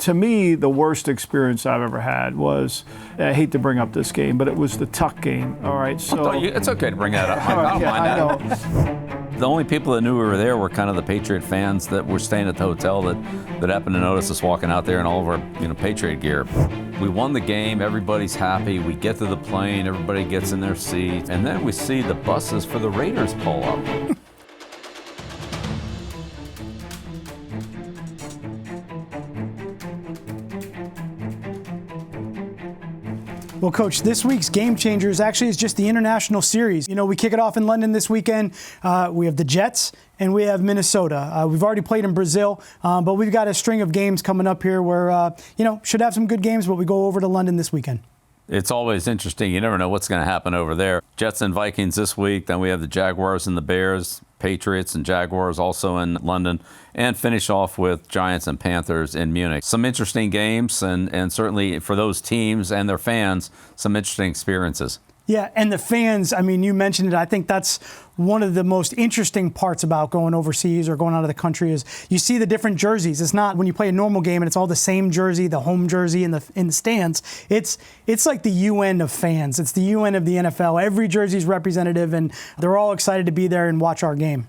To me, the worst experience I've ever had was, I hate to bring up this game, but it was the Tuck game. All right, so it's okay to bring that up. I don't mind that. The only people that knew we were there were kind of the Patriot fans that were staying at the hotel that happened to notice us walking out there in all of our Patriot gear. We won the game. Everybody's happy. We get to the plane. Everybody gets in their seats, and then we see the buses for the Raiders pull up. Well, Coach, this week's Game Changers actually is just the international series. We kick it off in London this weekend. We have the Jets and we have Minnesota. We've already played in Brazil, but we've got a string of games coming up here where, should have some good games, but we go over to London this weekend. It's always interesting. You never know what's going to happen over there. Jets and Vikings this week. Then we have the Jaguars and the Bears, Patriots and Jaguars also in London, and finish off with Giants and Panthers in Munich. Some interesting games, and certainly for those teams and their fans, some interesting experiences. Yeah, and the fans, you mentioned it. I think that's one of the most interesting parts about going overseas or going out of the country is you see the different jerseys. It's not when you play a normal game and it's all the same jersey, the home jersey in the stands. It's like the UN of fans. It's the UN of the NFL. Every jersey's representative, and they're all excited to be there and watch our game.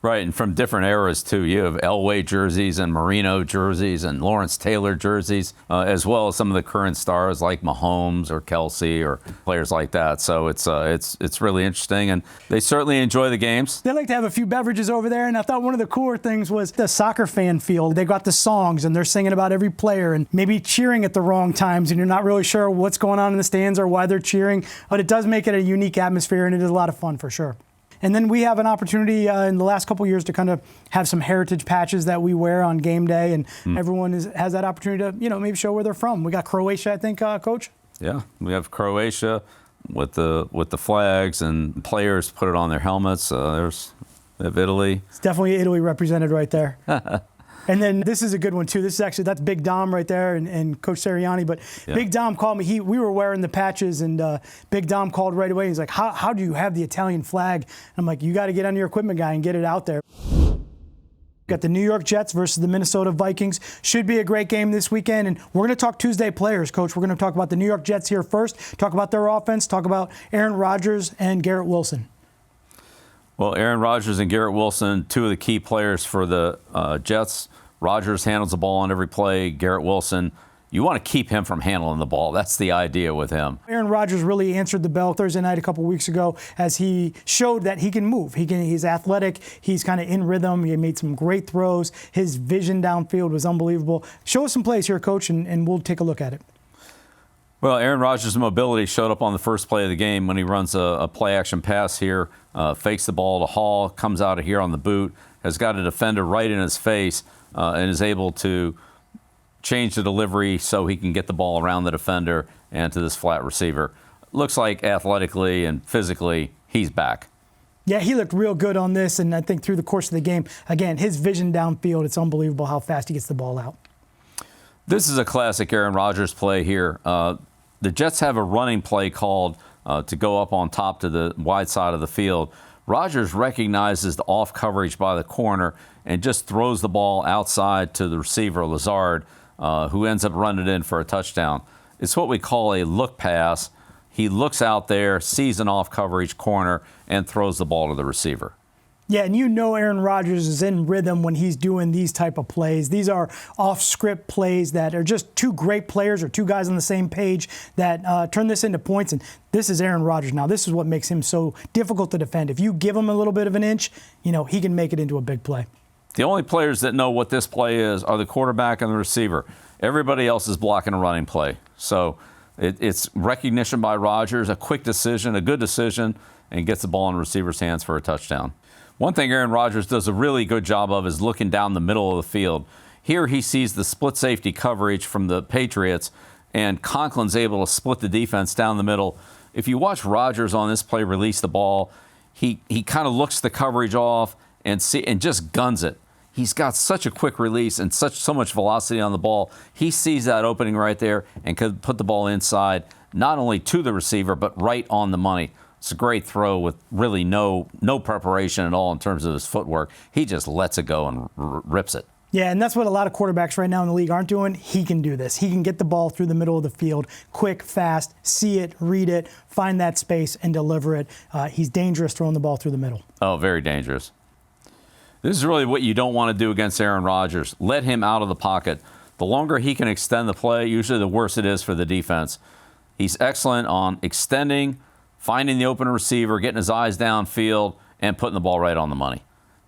Right, and from different eras, too. You have Elway jerseys and Marino jerseys and Lawrence Taylor jerseys, as well as some of the current stars like Mahomes or Kelsey or players like that. So it's really interesting, and they certainly enjoy the games. They like to have a few beverages over there, and I thought one of the cooler things was the soccer fan field. They got the songs, and they're singing about every player and maybe cheering at the wrong times, and you're not really sure what's going on in the stands or why they're cheering. But it does make it a unique atmosphere, and it is a lot of fun for sure. And then we have an opportunity in the last couple of years to kind of have some heritage patches that we wear on game day, and everyone has that opportunity to, maybe show where they're from. We got Croatia, I think, Coach? Yeah, we have Croatia with the flags, and players put it on their helmets. We have Italy. It's definitely Italy represented right there. And then this is a good one, too. That's Big Dom right there and Coach Sirianni. But yeah. Big Dom called me. We were wearing the patches, and Big Dom called right away. He's like, how do you have the Italian flag? And I'm like, you got to get on your equipment guy and get it out there. Got the New York Jets versus the Minnesota Vikings. Should be a great game this weekend. And we're going to talk Tuesday players, Coach. We're going to talk about the New York Jets here first, talk about their offense, talk about Aaron Rodgers and Garrett Wilson. Well, Aaron Rodgers and Garrett Wilson, two of the key players for the Jets. Rodgers handles the ball on every play. Garrett Wilson, you want to keep him from handling the ball. That's the idea with him. Aaron Rodgers really answered the bell Thursday night a couple weeks ago as he showed that he can move. He's athletic. He's kind of in rhythm. He made some great throws. His vision downfield was unbelievable. Show us some plays here, Coach, and we'll take a look at it. Well, Aaron Rodgers' mobility showed up on the first play of the game when he runs a play-action pass here, fakes the ball to Hall, comes out of here on the boot, has got a defender right in his face, and is able to change the delivery so he can get the ball around the defender and to this flat receiver. Looks like athletically and physically, he's back. Yeah, he looked real good on this, and I think through the course of the game, again, his vision downfield, it's unbelievable how fast he gets the ball out. This is a classic Aaron Rodgers play here. The Jets have a running play called to go up on top to the wide side of the field. Rodgers recognizes the off coverage by the corner and just throws the ball outside to the receiver, Lazard, who ends up running it in for a touchdown. It's what we call a look pass. He looks out there, sees an off coverage corner, and throws the ball to the receiver. Yeah, and Aaron Rodgers is in rhythm when he's doing these type of plays. These are off-script plays that are just two great players or two guys on the same page that turn this into points. And this is Aaron Rodgers. Now, this is what makes him so difficult to defend. If you give him a little bit of an inch, he can make it into a big play. The only players that know what this play is are the quarterback and the receiver. Everybody else is blocking a running play. So it's recognition by Rodgers, a quick decision, a good decision, and gets the ball in the receiver's hands for a touchdown. One thing Aaron Rodgers does a really good job of is looking down the middle of the field. Here he sees the split safety coverage from the Patriots, and Conklin's able to split the defense down the middle. If you watch Rodgers on this play release the ball, he kind of looks the coverage off and just guns it. He's got such a quick release and so much velocity on the ball. He sees that opening right there and could put the ball inside, not only to the receiver, but right on the money. It's a great throw with really no preparation at all in terms of his footwork. He just lets it go and rips it. Yeah, and that's what a lot of quarterbacks right now in the league aren't doing. He can do this. He can get the ball through the middle of the field, quick, fast, see it, read it, find that space, and deliver it. He's dangerous throwing the ball through the middle. Oh, very dangerous. This is really what you don't want to do against Aaron Rodgers. Let him out of the pocket. The longer he can extend the play, usually the worse it is for the defense. He's excellent on extending, finding the open receiver, getting his eyes downfield, and putting the ball right on the money.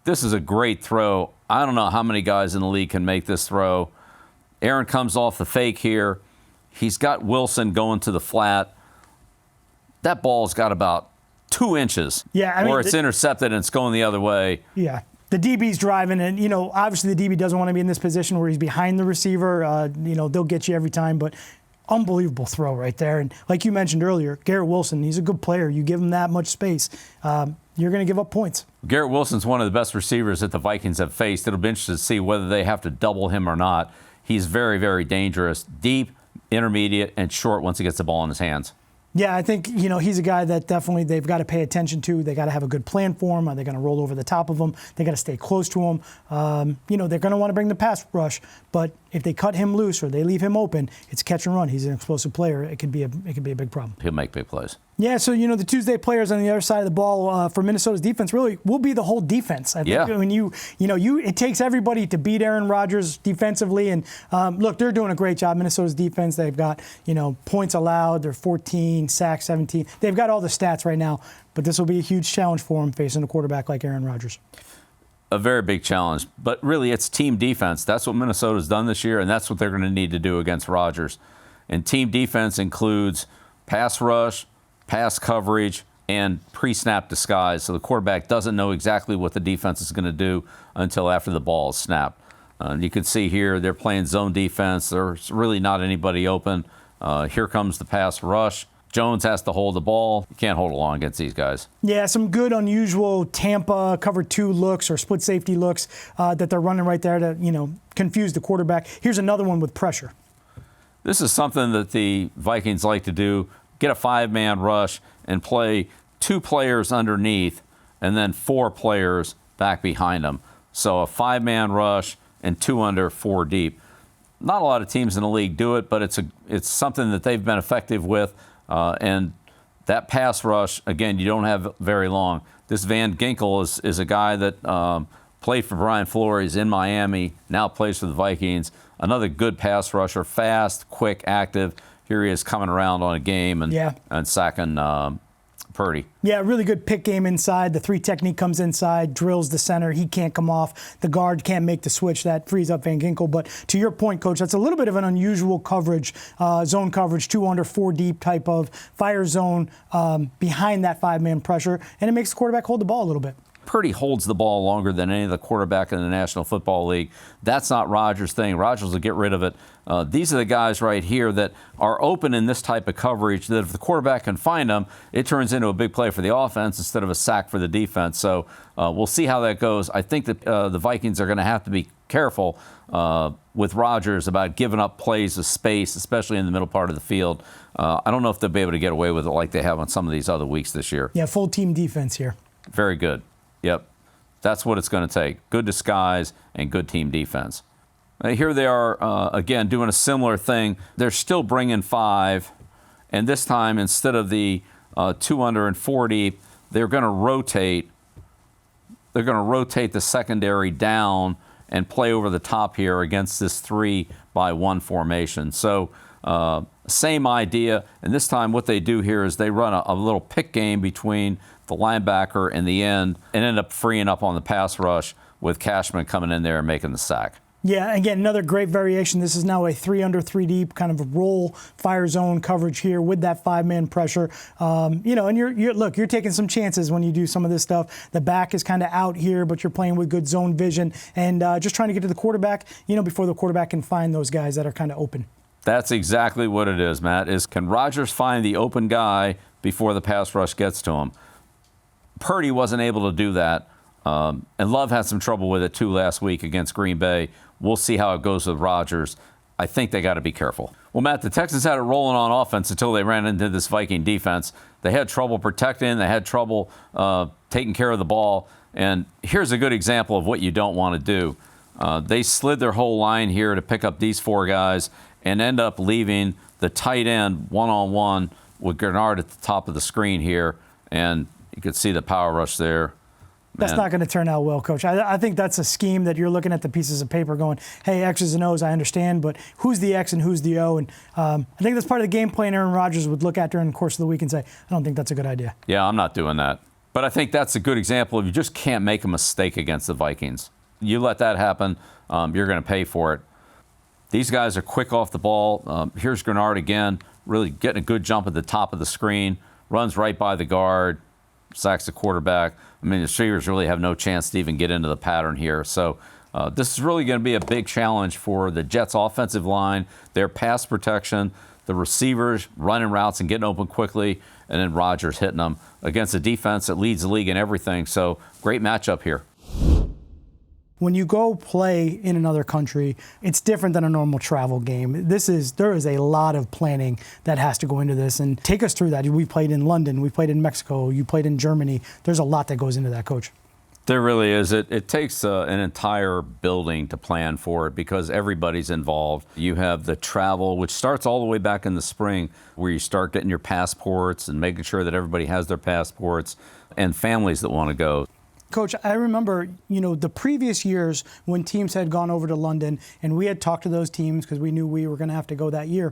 This is a great throw. I don't know how many guys in the league can make this throw. Aaron comes off the fake here. He's got Wilson going to the flat. That ball's got about 2 inches. Yeah, or it's intercepted and it's going the other way. Yeah. The DB's driving, and, obviously the DB doesn't want to be in this position where he's behind the receiver. They'll get you every time, but unbelievable throw right there. And like you mentioned earlier, Garrett Wilson, he's a good player. You give him that much space, you're going to give up points. Garrett Wilson's one of the best receivers that the Vikings have faced. It'll be interesting to see whether they have to double him or not. He's very, very dangerous, deep, intermediate, and short once he gets the ball in his hands. Yeah, I think, he's a guy that definitely they've got to pay attention to. They got to have a good plan for him. Are they going to roll over the top of him? They got to stay close to him. They're going to want to bring the pass rush, but if they cut him loose or they leave him open, it's catch and run. He's an explosive player. It could be a big problem. He'll make big plays. Yeah, so the Tuesday players on the other side of the ball for Minnesota's defense really will be the whole defense. I think when it takes everybody to beat Aaron Rodgers defensively, and look, they're doing a great job. Minnesota's defense, they've got points allowed, they're 14, sacks 17. They've got all the stats right now, but this will be a huge challenge for them facing a quarterback like Aaron Rodgers. A very big challenge, but really it's team defense. That's what Minnesota's done this year, and that's what they're going to need to do against Rodgers. And team defense includes pass rush, pass coverage, and pre-snap disguise, so the quarterback doesn't know exactly what the defense is going to do until after the ball is snapped. You can see here they're playing zone defense. There's really not anybody open. Here comes the pass rush. Jones has to hold the ball. You can't hold it long against these guys. Yeah, some good, unusual Tampa cover 2 looks or split safety looks that they're running right there to, confuse the quarterback. Here's another one with pressure. This is something that the Vikings like to do. Get a 5-man rush and play 2 players underneath and then 4 players back behind them. So a 5-man rush and 2 under, 4 deep. Not a lot of teams in the league do it, but it's something that they've been effective with. And that pass rush, again, you don't have very long. This Van Ginkel is a guy that played for Brian Flores in Miami, now plays for the Vikings. Another good pass rusher, fast, quick, active. Here he is coming around on a game and sacking Purdy. Yeah, really good pick game inside. The 3 technique comes inside, drills the center. He can't come off. The guard can't make the switch. That frees up Van Ginkel. But to your point, Coach, that's a little bit of an unusual coverage, zone coverage, 2 under, 4 deep type of fire zone behind that 5-man pressure, and it makes the quarterback hold the ball a little bit. Purdy holds the ball longer than any of the quarterback in the National Football League. That's not Rodgers' thing. Rodgers will get rid of it. These are the guys right here that are open in this type of coverage that if the quarterback can find them, it turns into a big play for the offense instead of a sack for the defense. So we'll see how that goes. I think that the Vikings are going to have to be careful with Rodgers about giving up plays of space, especially in the middle part of the field. I don't know if they'll be able to get away with it like they have on some of these other weeks this year. Yeah, full team defense here. Very good. Yep. That's what it's going to take. Good disguise and good team defense. Here they are, again, doing a similar thing. They're still bringing 5, and this time, instead of the 2 under and 4 deep, they're going to rotate. They're going to rotate the secondary down and play over the top here against this 3-by-1 formation. So same idea, and this time what they do here is they run a little pick game between the linebacker and the end and end up freeing up on the pass rush with Cashman coming in there and making the sack. Yeah, again, another great variation. This is now a 3 under, 3 deep kind of a roll fire zone coverage here with that 5-man pressure. And you're taking some chances when you do some of this stuff. The back is kind of out here, but you're playing with good zone vision and just trying to get to the quarterback, before the quarterback can find those guys that are kind of open. That's exactly what it is, Matt, is can Rodgers find the open guy before the pass rush gets to him? Purdy wasn't able to do that, and Love had some trouble with it too last week against Green Bay. We'll see how it goes with Rodgers. I think they got to be careful. Well, Matt, the Texans had it rolling on offense until they ran into this Viking defense. They had trouble protecting. They had trouble taking care of the ball. And here's a good example of what you don't want to do. They slid their whole line here to pick up these 4 guys and end up leaving the tight end one-on-one with Gernard at the top of the screen here. And you could see the power rush there. That's not going to turn out well, Coach. I think that's a scheme that you're looking at the pieces of paper going, hey, X's and O's, I understand, but who's the X and who's the O? And I think that's part of the game plan Aaron Rodgers would look at during the course of the week and say, I don't think that's a good idea. Yeah, I'm not doing that. But I think that's a good example of you just can't make a mistake against the Vikings. You let that happen, you're going to pay for it. These guys are quick off the ball. Here's Gernard again, really getting a good jump at the top of the screen, runs right by the guard, sacks the quarterback. I mean, the receivers really have no chance to even get into the pattern here. So this is really going to be a big challenge for the Jets' offensive line, their pass protection, the receivers running routes and getting open quickly, and then Rodgers hitting them against a defense that leads the league in everything. So great matchup here. When you go play in another country, it's different than a normal travel game. There is a lot of planning that has to go into this. And take us through that. We played in London, we played in Mexico, you played in Germany. There's a lot that goes into that, Coach. There really is. It takes an entire building to plan for it because everybody's involved. You have the travel, which starts all the way back in the spring, where you start getting your passports and making sure that everybody has their passports, and families that want to go. Coach, I remember, the previous years when teams had gone over to London and we had talked to those teams because we knew we were going to have to go that year.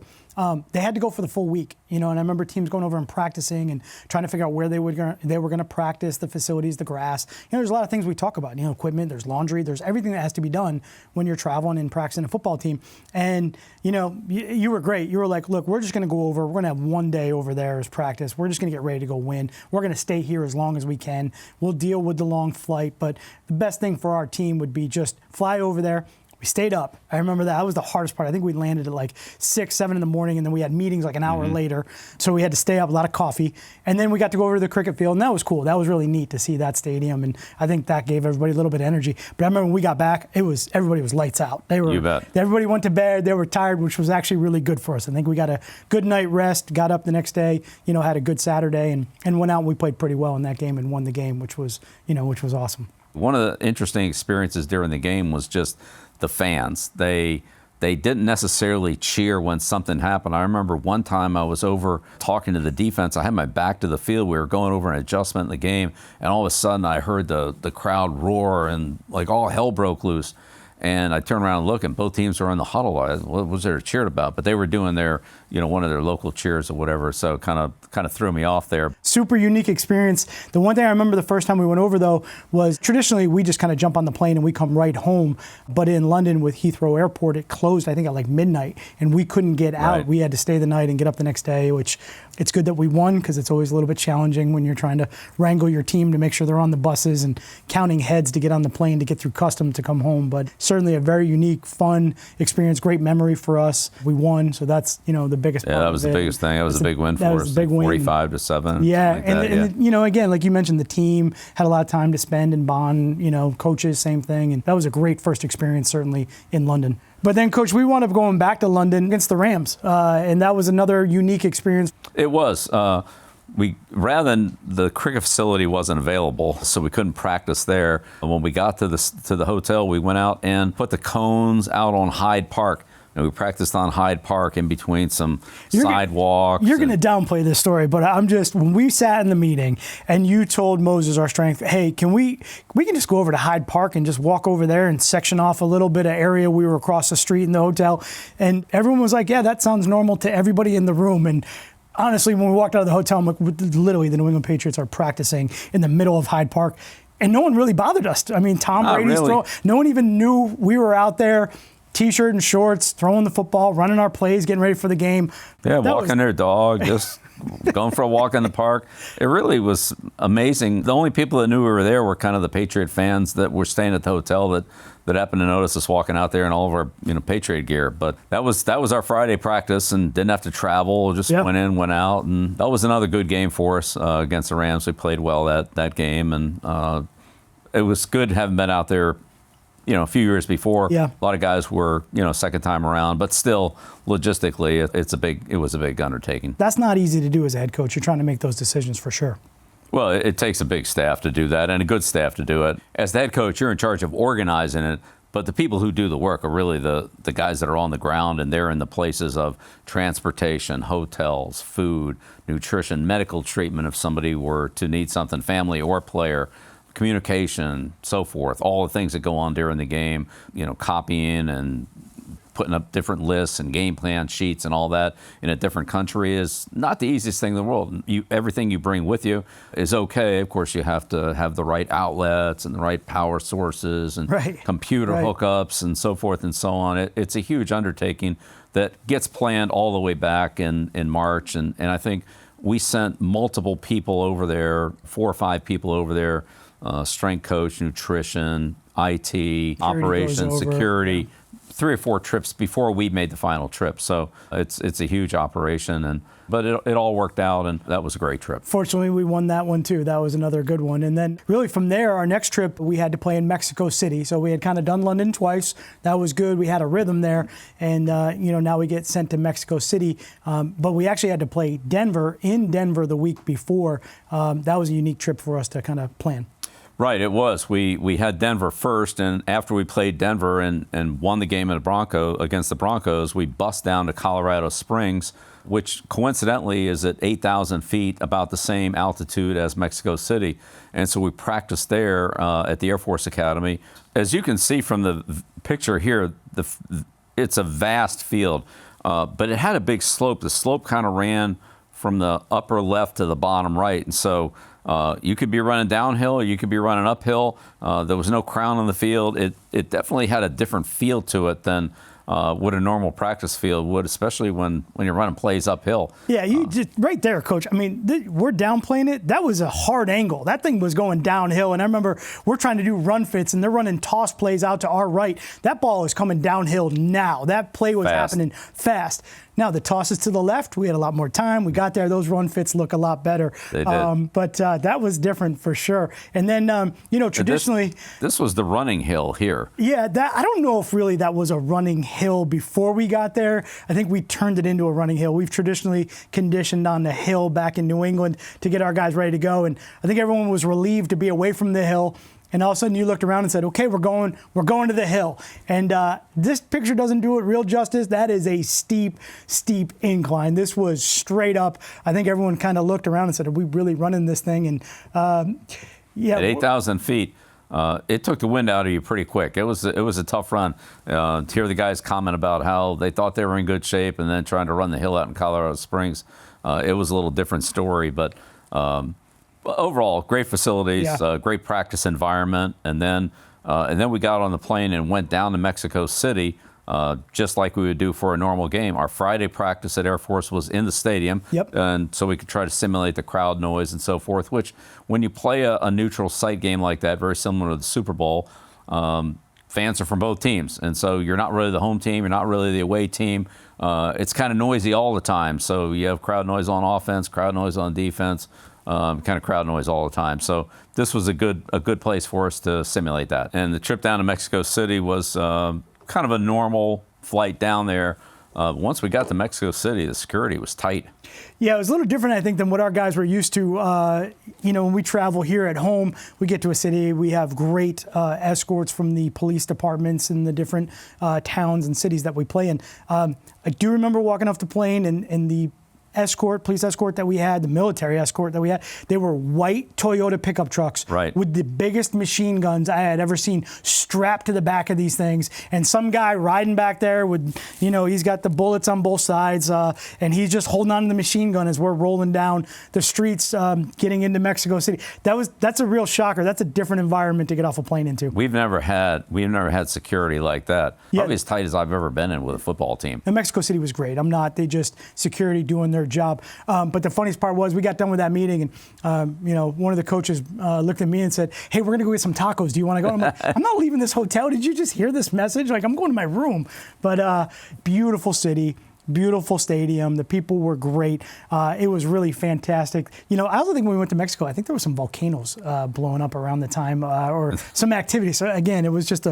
They had to go for the full week, and I remember teams going over and practicing and trying to figure out where they were going to practice, the facilities, the grass. There's a lot of things we talk about, equipment, there's laundry, there's everything that has to be done when you're traveling and practicing a football team. And, you were great. You were like, look, we're just going to go over, we're going to have one day over there as practice. We're just going to get ready to go win. We're going to stay here as long as we can. We'll deal with the long flight, but the best thing for our team would be just fly over there. We stayed up. I remember that was the hardest part. I think we landed at like 6, 7 in the morning, and then we had meetings like an hour later. So we had to stay up, a lot of coffee. And then we got to go over to the cricket field, and that was cool. That was really neat to see that stadium, and I think that gave everybody a little bit of energy. But I remember when we got back, everybody was lights out. You bet. Everybody went to bed. They were tired, which was actually really good for us. I think we got a good night rest, got up the next day, had a good Saturday, and went out and we played pretty well in that game and won the game, which was awesome. One of the interesting experiences during the game was just the fans. They didn't necessarily cheer when something happened. I remember one time I was over talking to the defense. I had my back to the field. We were going over an adjustment in the game, and all of a sudden I heard the crowd roar and like all hell broke loose. And I turned around and looked, and both teams were in the huddle. What was there to cheer about? But they were doing their, one of their local cheers or whatever. So kind of threw me off there. Super unique experience. The one thing I remember the first time we went over, though, was traditionally we just kind of jump on the plane and we come right home. But in London with Heathrow Airport, it closed, I think, at like midnight, and we couldn't get out. Right. We had to stay the night and get up the next day, which it's good that we won because it's always a little bit challenging when you're trying to wrangle your team to make sure they're on the buses and counting heads to get on the plane to get through custom to come home. But certainly a very unique, fun experience, great memory for us. We won, so that's, the biggest part. Yeah, that was the biggest thing. That was a big win for us. Big win. 45-7. Yeah, like and again, like you mentioned, the team had a lot of time to spend and bond, coaches, same thing. And that was a great first experience, certainly, in London. But then, Coach, we wound up going back to London against the Rams, and that was another unique experience. It was. Rather than the cricket facility wasn't available, so we couldn't practice there. When we got to the hotel, we went out and put the cones out on Hyde Park. And we practiced on Hyde Park in between some sidewalks. You're going to downplay this story, but when we sat in the meeting and you told Moses, our strength, hey, we can just go over to Hyde Park and just walk over there and section off a little bit of area. We were across the street in the hotel. And everyone was like, yeah, that sounds normal to everybody in the room. And honestly, when we walked out of the hotel, literally the New England Patriots are practicing in the middle of Hyde Park. And no one really bothered us. I mean, Tom Brady's throwing. No one even knew we were out there. T-shirt and shorts, throwing the football, running our plays, getting ready for the game. Yeah, walking their dog, just going for a walk in the park. It really was amazing. The only people that knew we were there were kind of the Patriot fans that were staying at the hotel that happened to notice us walking out there in all of our Patriot gear. But that was our Friday practice and didn't have to travel. Just went in, went out, and that was another good game for us against the Rams. We played well that game, and it was good having been out there. A few years before, a lot of guys were, second time around, but still, logistically, it was a big undertaking. That's not easy to do as a head coach. You're trying to make those decisions for sure. Well, it takes a big staff to do that and a good staff to do it. As the head coach, you're in charge of organizing it, But the people who do the work are really the guys that are on the ground, and they're in the places of transportation, hotels, food, nutrition, medical treatment if somebody were to need something, family or player, communication, so forth, all the things that go on during the game, copying and putting up different lists and game plan sheets and all that in a different country is not the easiest thing in the world. Everything you bring with you is okay. Of course, you have to have the right outlets and the right power sources and computer hookups and so forth and so on. It's a huge undertaking that gets planned all the way back in March. And I think we sent multiple people over there, 4 or 5 people over there, strength coach, nutrition, IT, operations, security, 3 or 4 trips before we made the final trip. So it's a huge operation, but it all worked out, and that was a great trip. Fortunately, we won that one too. That was another good one. And then really from there, our next trip, we had to play in Mexico City. So we had kind of done London twice. That was good. We had a rhythm there. And, now we get sent to Mexico City. But we actually had to play in Denver the week before. That was a unique trip for us to kind of plan. Right, it was. We had Denver first, and after we played Denver and won the game against the Broncos, we bussed down to Colorado Springs, which coincidentally is at 8,000 feet, about the same altitude as Mexico City. And so we practiced there at the Air Force Academy. As you can see from the picture here, it's a vast field, but it had a big slope. The slope kind of ran from the upper left to the bottom right, and so you could be running downhill or you could be running uphill. There was no crown on the field. It definitely had a different feel to it than what a normal practice field would, especially when you're running plays uphill. Yeah, you just right there, Coach. I mean, we're downplaying it. That was a hard angle. That thing was going downhill. And I remember we're trying to do run fits, and they're running toss plays out to our right. That ball is coming downhill now. That play was happening fast. Now, the tosses to the left, we had a lot more time. We got there. Those run fits look a lot better. They did. But that was different for sure. And then, traditionally. This was the running hill here. Yeah, I don't know if really that was a running hill before we got there. I think we turned it into a running hill. We've traditionally conditioned on the hill back in New England to get our guys ready to go. And I think everyone was relieved to be away from the hill. And all of a sudden you looked around and said, okay, we're going to the hill. And this picture doesn't do it real justice. That is a steep, steep incline. This was straight up. I think everyone kind of looked around and said, are we really running this thing? And at 8,000 feet, it took the wind out of you pretty quick. It was a tough run. To hear the guys comment about how they thought they were in good shape and then trying to run the hill out in Colorado Springs, it was a little different story. But overall, great facilities, great practice environment, and then we got on the plane and went down to Mexico City, just like we would do for a normal game. Our Friday practice at Air Force was in the stadium, and so we could try to simulate the crowd noise and so forth, which when you play a neutral site game like that, very similar to the Super Bowl, fans are from both teams, and so you're not really the home team, you're not really the away team. It's kind of noisy all the time, so you have crowd noise on offense, crowd noise on defense, kind of crowd noise all the time. So this was a good place for us to simulate that. And the trip down to Mexico City was kind of a normal flight down there. Once we got to Mexico City, the security was tight. Yeah, it was a little different, I think, than what our guys were used to. When we travel here at home, we get to a city, we have great escorts from the police departments in the different towns and cities that we play in. I do remember walking off the plane and the police escort that we had, the military escort that we had, they were white Toyota pickup trucks with the biggest machine guns I had ever seen strapped to the back of these things. And some guy riding back there with, he's got the bullets on both sides, and he's just holding on to the machine gun as we're rolling down the streets, getting into Mexico City. That's a real shocker. That's a different environment to get off a plane into. We've never had security like that. Probably as tight as I've ever been in with a football team. And Mexico City was great. They just security doing their job. But the funniest part was we got done with that meeting, and one of the coaches looked at me and said, "Hey, we're going to go get some tacos. Do you want to go?" I'm like, "I'm not leaving this hotel. Did you just hear this message? Like, I'm going to my room." But beautiful city. Beautiful stadium. The people were great. It was really fantastic. I also think when we went to Mexico, I think there were some volcanoes blowing up around the time or some activity. So again, it was just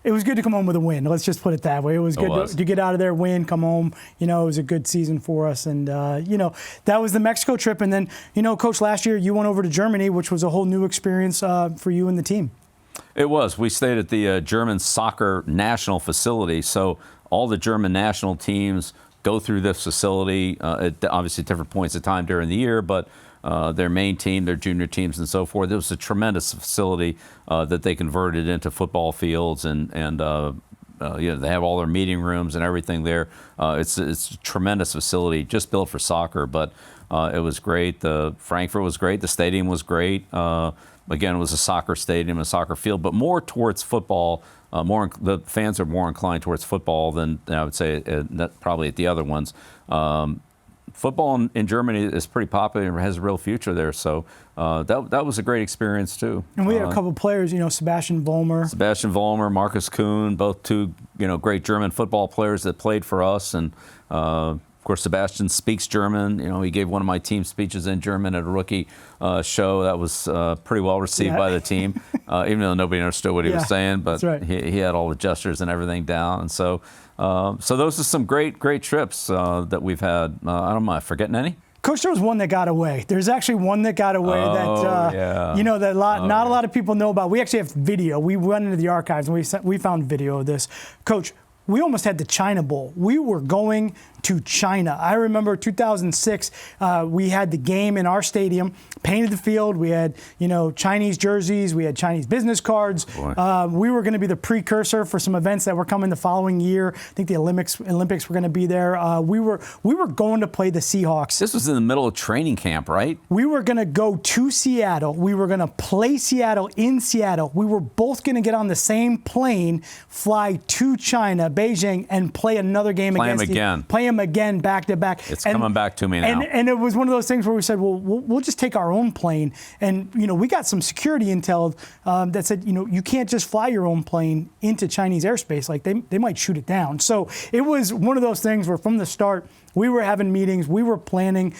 it was good to come home with a win. Let's just put it that way. It was good to get out of there, win, come home. It was a good season for us. And, that was the Mexico trip. And then, Coach, last year you went over to Germany, which was a whole new experience for you and the team. It was. We stayed at the German soccer national facility, so all the German national teams go through this facility at obviously different points of time during the year, but their main team, their junior teams, and so forth. It was a tremendous facility that they converted into football fields, and they have all their meeting rooms and everything there. It's a tremendous facility, just built for soccer, but it was great. Frankfurt was great. The stadium was great. Again, it was a soccer stadium, a soccer field, but more towards football. The fans are more inclined towards football than I would say probably at the other ones. Football in Germany is pretty popular and has a real future there. So that was a great experience too. And we had a couple players, Sebastian Vollmer, Marcus Kuhn, both two great German football players that played for us. And of course, Sebastian speaks German. He gave one of my team speeches in German at a rookie show. That was pretty well received by the team, even though nobody understood what he was saying. But right. he had all the gestures and everything down. And so those are some great trips that we've had. I don't know, am I forgetting any? Coach, there was one that got away. There's actually one that got away that not a lot of people know about. We actually have video. We went into the archives and we found video of this. Coach, we almost had the China Bowl. We were going to China. I remember 2006, we had the game in our stadium, painted the field. We had, Chinese jerseys. We had Chinese business cards. We were going to be the precursor for some events that were coming the following year. I think the Olympics were going to be there. We were going to play the Seahawks. This was in the middle of training camp, right? We were going to go to Seattle. We were going to play Seattle in Seattle. We were both going to get on the same plane, fly to China, Beijing, and play another game against again. Play them again back to back. It's coming back to me now. And it was one of those things where we said, well, we'll just take our own plane. And, we got some security intel that said, you can't just fly your own plane into Chinese airspace. Like they might shoot it down. So it was one of those things where from the start, we were having meetings. We were planning.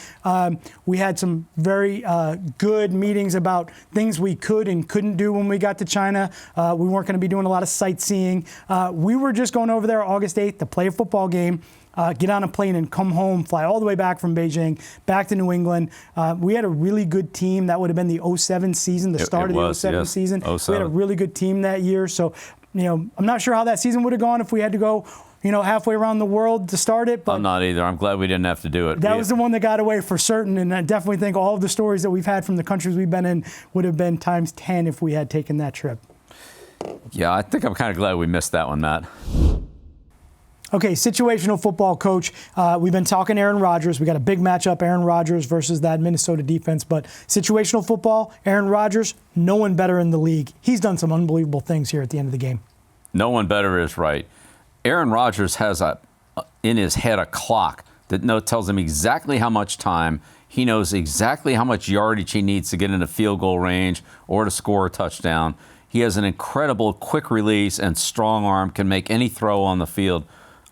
We had some very good meetings about things we could and couldn't do when we got to China. We weren't going to be doing a lot of sightseeing. We were just going over there August 8th to play a football game, get on a plane and come home, fly all the way back from Beijing, back to New England. We had a really good team. That would have been the 07 season, the start of the 07 season. 07. We had a really good team that year. So, I'm not sure how that season would have gone if we had to go halfway around the world to start it. But I'm not either. I'm glad we didn't have to do it. That was the one that got away for certain, and I definitely think all of the stories that we've had from the countries we've been in would have been times 10 if we had taken that trip. Yeah, I think I'm kind of glad we missed that one, Matt. Okay, situational football, Coach. We've been talking Aaron Rodgers. We got a big matchup, Aaron Rodgers versus that Minnesota defense. But situational football, Aaron Rodgers, no one better in the league. He's done some unbelievable things here at the end of the game. No one better is right. Aaron Rodgers has in his head a clock that tells him exactly how much time. He knows exactly how much yardage he needs to get into field goal range or to score a touchdown. He has an incredible quick release and strong arm, can make any throw on the field.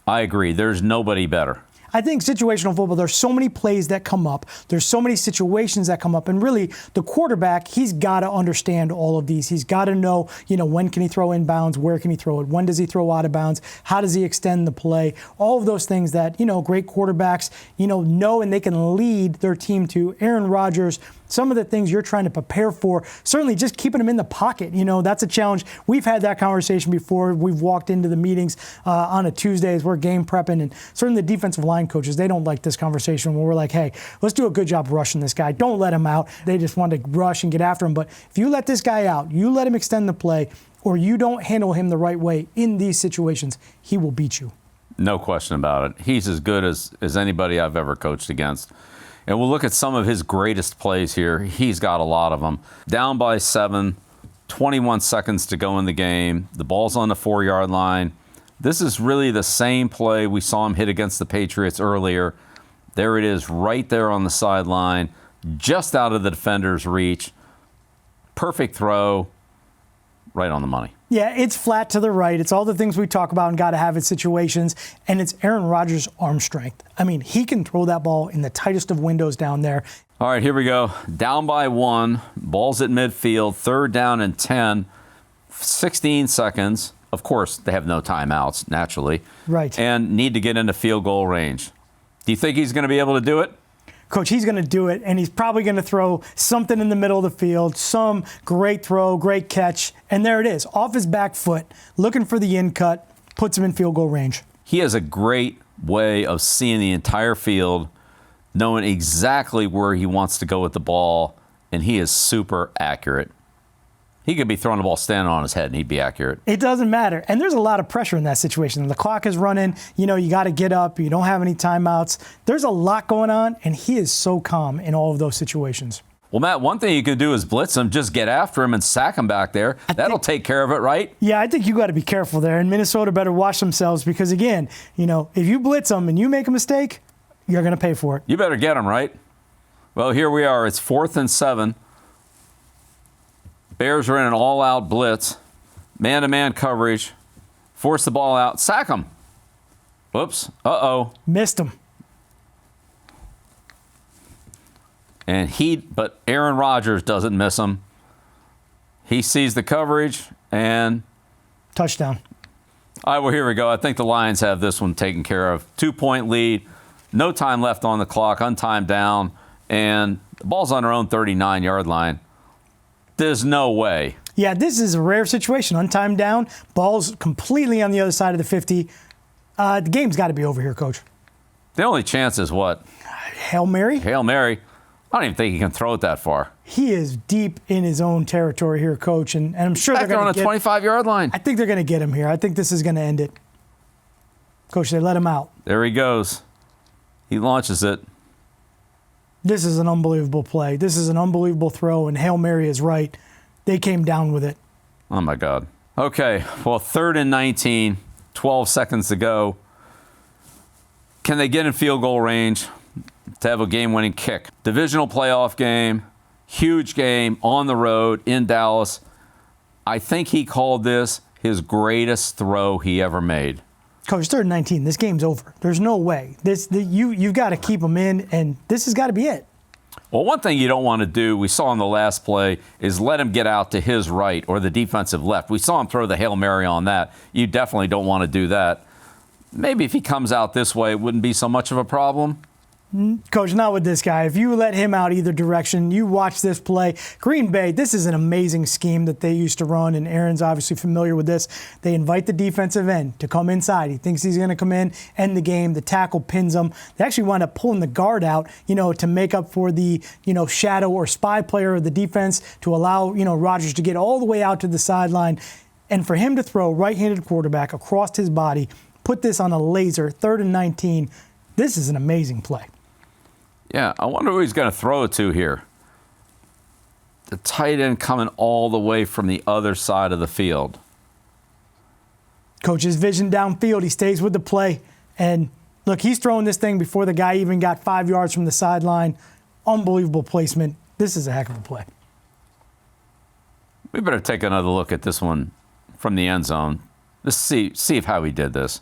I agree. There's nobody better. I think situational football, there's so many plays that come up. There's so many situations that come up. And really, the quarterback, he's got to understand all of these. He's got to know, when can he throw inbounds? Where can he throw it? When does he throw out of bounds? How does he extend the play? All of those things that, great quarterbacks, know and they can lead their team to. Aaron Rodgers, some of the things you're trying to prepare for, certainly just keeping him in the pocket, that's a challenge. We've had that conversation before. We've walked into the meetings on a Tuesday as we're game prepping, and certainly the defensive line coaches, they don't like this conversation where we're like, hey, let's do a good job rushing this guy. Don't let him out. They just want to rush and get after him. But if you let this guy out, you let him extend the play, or you don't handle him the right way in these situations, he will beat you. No question about it. He's as good as anybody I've ever coached against. And we'll look at some of his greatest plays here. He's got a lot of them. Down by 7, 21 seconds to go in the game. The ball's on the 4-yard line. This is really the same play we saw him hit against the Patriots earlier. There it is right there on the sideline, just out of the defender's reach. Perfect throw, right on the money. Yeah, it's flat to the right. It's all the things we talk about and got to have in situations. And it's Aaron Rodgers' arm strength. I mean, he can throw that ball in the tightest of windows down there. All right, here we go. Down by 1. Ball's at midfield. 3rd down and 10. 16 seconds. Of course, they have no timeouts, naturally. Right. And need to get into field goal range. Do you think he's going to be able to do it? Coach, he's going to do it, and he's probably going to throw something in the middle of the field, some great throw, great catch, and there it is, off his back foot, looking for the in cut, puts him in field goal range. He has a great way of seeing the entire field, knowing exactly where he wants to go with the ball, and he is super accurate. He could be throwing the ball standing on his head, and he'd be accurate. It doesn't matter. And there's a lot of pressure in that situation. The clock is running. You know, you got to get up. You don't have any timeouts. There's a lot going on, and he is so calm in all of those situations. Well, Matt, one thing you can do is blitz him. Just get after him and sack him back there. That'll take care of it, right? Yeah, I think you got to be careful there. And Minnesota better watch themselves because, again, you know, if you blitz them and you make a mistake, you're going to pay for it. You better get him, right? Well, here we are. It's 4th and 7. Bears are in an all-out blitz, man-to-man coverage, force the ball out, sack him. Whoops, uh-oh. Missed him. But Aaron Rodgers doesn't miss him. He sees the coverage and... Touchdown. All right, well, here we go. I think the Lions have this one taken care of. 2-point lead, no time left on the clock, untimed down, and the ball's on their own 39-yard line. There's no way. Yeah, this is a rare situation. Untimed down, ball's completely on the other side of the 50. The game's got to be over here, Coach. The only chance is what? Hail Mary? Hail Mary. I don't even think he can throw it that far. He is deep in his own territory here, Coach, and I'm sure Back they're going to on a 25-yard line. I think they're going to get him here. I think this is going to end it. Coach, they let him out. There he goes. He launches it. This is an unbelievable play. This is an unbelievable throw, and Hail Mary is right. They came down with it. Oh, my God. Okay, well, 3rd and 19, 12 seconds to go. Can they get in field goal range to have a game-winning kick? Divisional playoff game, huge game on the road in Dallas. I think he called this his greatest throw he ever made. Coach, 3rd and 19. This game's over. There's no way. You've got to keep them in, and this has got to be it. Well, one thing you don't want to do, we saw in the last play, is let him get out to his right or the defensive left. We saw him throw the Hail Mary on that. You definitely don't want to do that. Maybe if he comes out this way, it wouldn't be so much of a problem. Coach, not with this guy. If you let him out either direction, you watch this play. Green Bay, this is an amazing scheme that they used to run, and Aaron's obviously familiar with this. They invite the defensive end to come inside. He thinks he's going to come in, end the game. The tackle pins him. They actually wind up pulling the guard out, to make up for the, shadow or spy player of the defense to allow, Rodgers to get all the way out to the sideline. And for him to throw right-handed quarterback across his body, put this on a laser, 3rd and 19, this is an amazing play. Yeah, I wonder who he's going to throw it to here. The tight end coming all the way from the other side of the field. Coach's vision downfield. He stays with the play. And look, he's throwing this thing before the guy even got 5 yards from the sideline. Unbelievable placement. This is a heck of a play. We better take another look at this one from the end zone. Let's see how he did this.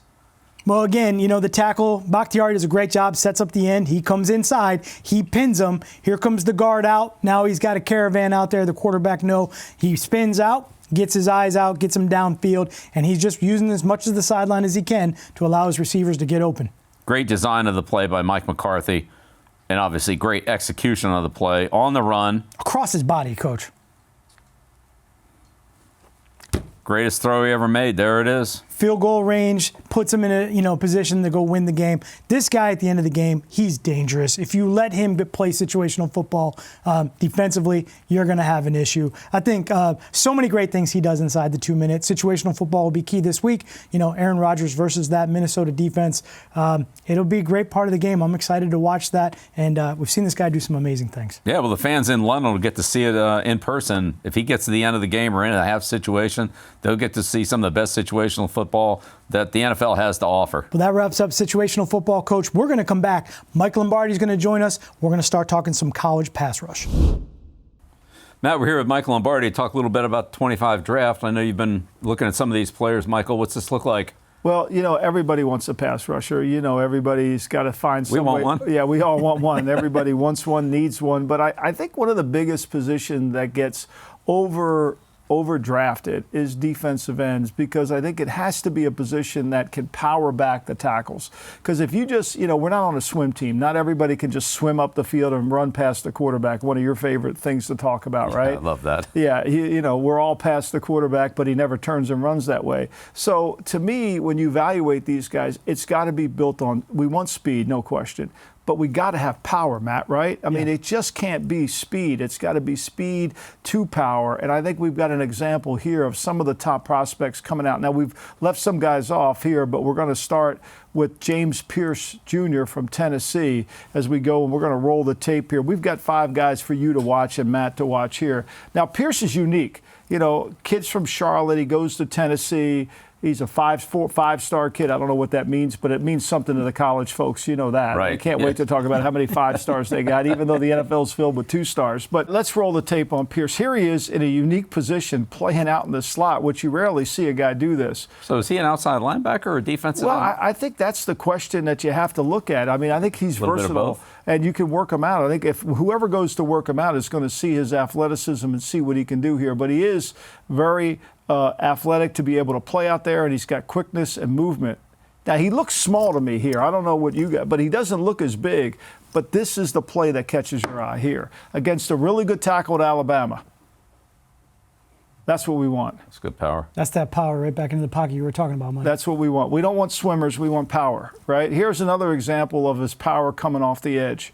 Well, again, the tackle, Bakhtiari does a great job, sets up the end. He comes inside. He pins him. Here comes the guard out. Now he's got a caravan out there. The quarterback, no. He spins out, gets his eyes out, gets him downfield, and he's just using as much of the sideline as he can to allow his receivers to get open. Great design of the play by Mike McCarthy, and obviously great execution of the play on the run. Across his body, Coach. Greatest throw he ever made. There it is. Field goal range, puts him in a position to go win the game. This guy at the end of the game, he's dangerous. If you let him play situational football defensively, you're going to have an issue. I think so many great things he does inside the 2 minutes. Situational football will be key this week. Aaron Rodgers versus that Minnesota defense. It'll be a great part of the game. I'm excited to watch that, and we've seen this guy do some amazing things. Yeah, well, the fans in London will get to see it in person. If he gets to the end of the game or in a half situation, they'll get to see some of the best situational football that the NFL has to offer. Well, that wraps up situational football, Coach. We're going to come back. Mike Lombardi is going to join us. We're going to start talking some college pass rush. Matt, we're here with Michael Lombardi to talk a little bit about the 25 draft. I know you've been looking at some of these players. Michael, what's this look like? Well, everybody wants a pass rusher. Everybody's got to find some way. We want one? Yeah, we all want one. Everybody wants one, needs one. But I think one of the biggest position that gets overdrafted is defensive ends, because I think it has to be a position that can power back the tackles. Because if you just, we're not on a swim team. Not everybody can just swim up the field and run past the quarterback. One of your favorite things to talk about, right? I love that. Yeah, we're all past the quarterback, but he never turns and runs that way. So to me, when you evaluate these guys, it's got to be built on, we want speed, no question. But we got to have power, Matt, right? I mean, it just can't be speed. It's got to be speed to power. And I think we've got an example here of some of the top prospects coming out. Now, we've left some guys off here, but we're going to start with James Pierce Jr. from Tennessee as we go, and we're going to roll the tape here. We've got 5 guys for you to watch and Matt to watch here. Now, Pierce is unique. Kid's from Charlotte. He goes to Tennessee. He's a five-star kid. I don't know what that means, but it means something to the college folks. You know that. Right. I can't wait to talk about how many 5 stars they got, even though the NFL is filled with 2 stars. But let's roll the tape on Pierce. Here he is in a unique position, playing out in the slot, which you rarely see a guy do this. So is he an outside linebacker or a defensive Well, linebacker? I think that's the question that you have to look at. I mean, I think he's A little bit of versatile, both. and you can work him out. I think if whoever goes to work him out is going to see his athleticism and see what he can do here. But he is very athletic to be able to play out there, and he's got quickness and movement. Now, he looks small to me here. I don't know what you got, but he doesn't look as big. But this is the play that catches your eye here against a really good tackle at Alabama. That's what we want. It's good power. That's that power right back into the pocket you were talking about, Mike. That's what we want. We don't want swimmers. We want power, right? Here's another example of his power coming off the edge.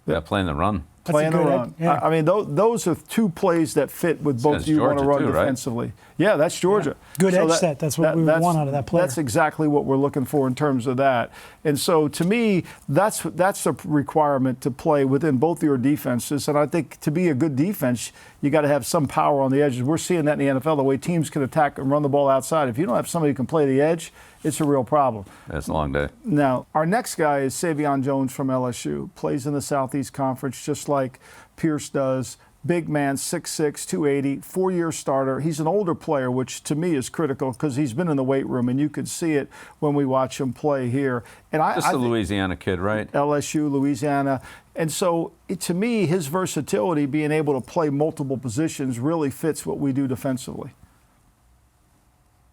Yeah, playing the run. Playing the run. Yeah. I mean, those are 2 plays that fit with both That's you want to Georgia run too, right? defensively. Yeah, that's Georgia. Good edge set. That's what we want out of that player. That's exactly what we're looking for in terms of that. And so, to me, that's a requirement to play within both your defenses. And I think to be a good defense, you got to have some power on the edges. We're seeing that in the NFL, the way teams can attack and run the ball outside. If you don't have somebody who can play the edge, it's a real problem. It's a long day. Now, our next guy is Savion Jones from LSU. Plays in the Southeast Conference just like Pierce does. Big man, 6'6", 280, 4-year starter. He's an older player, which to me is critical because he's been in the weight room, and you could see it when we watch him play here. And Just a Louisiana kid, right? LSU, Louisiana. And so, to me, his versatility, being able to play multiple positions, really fits what we do defensively.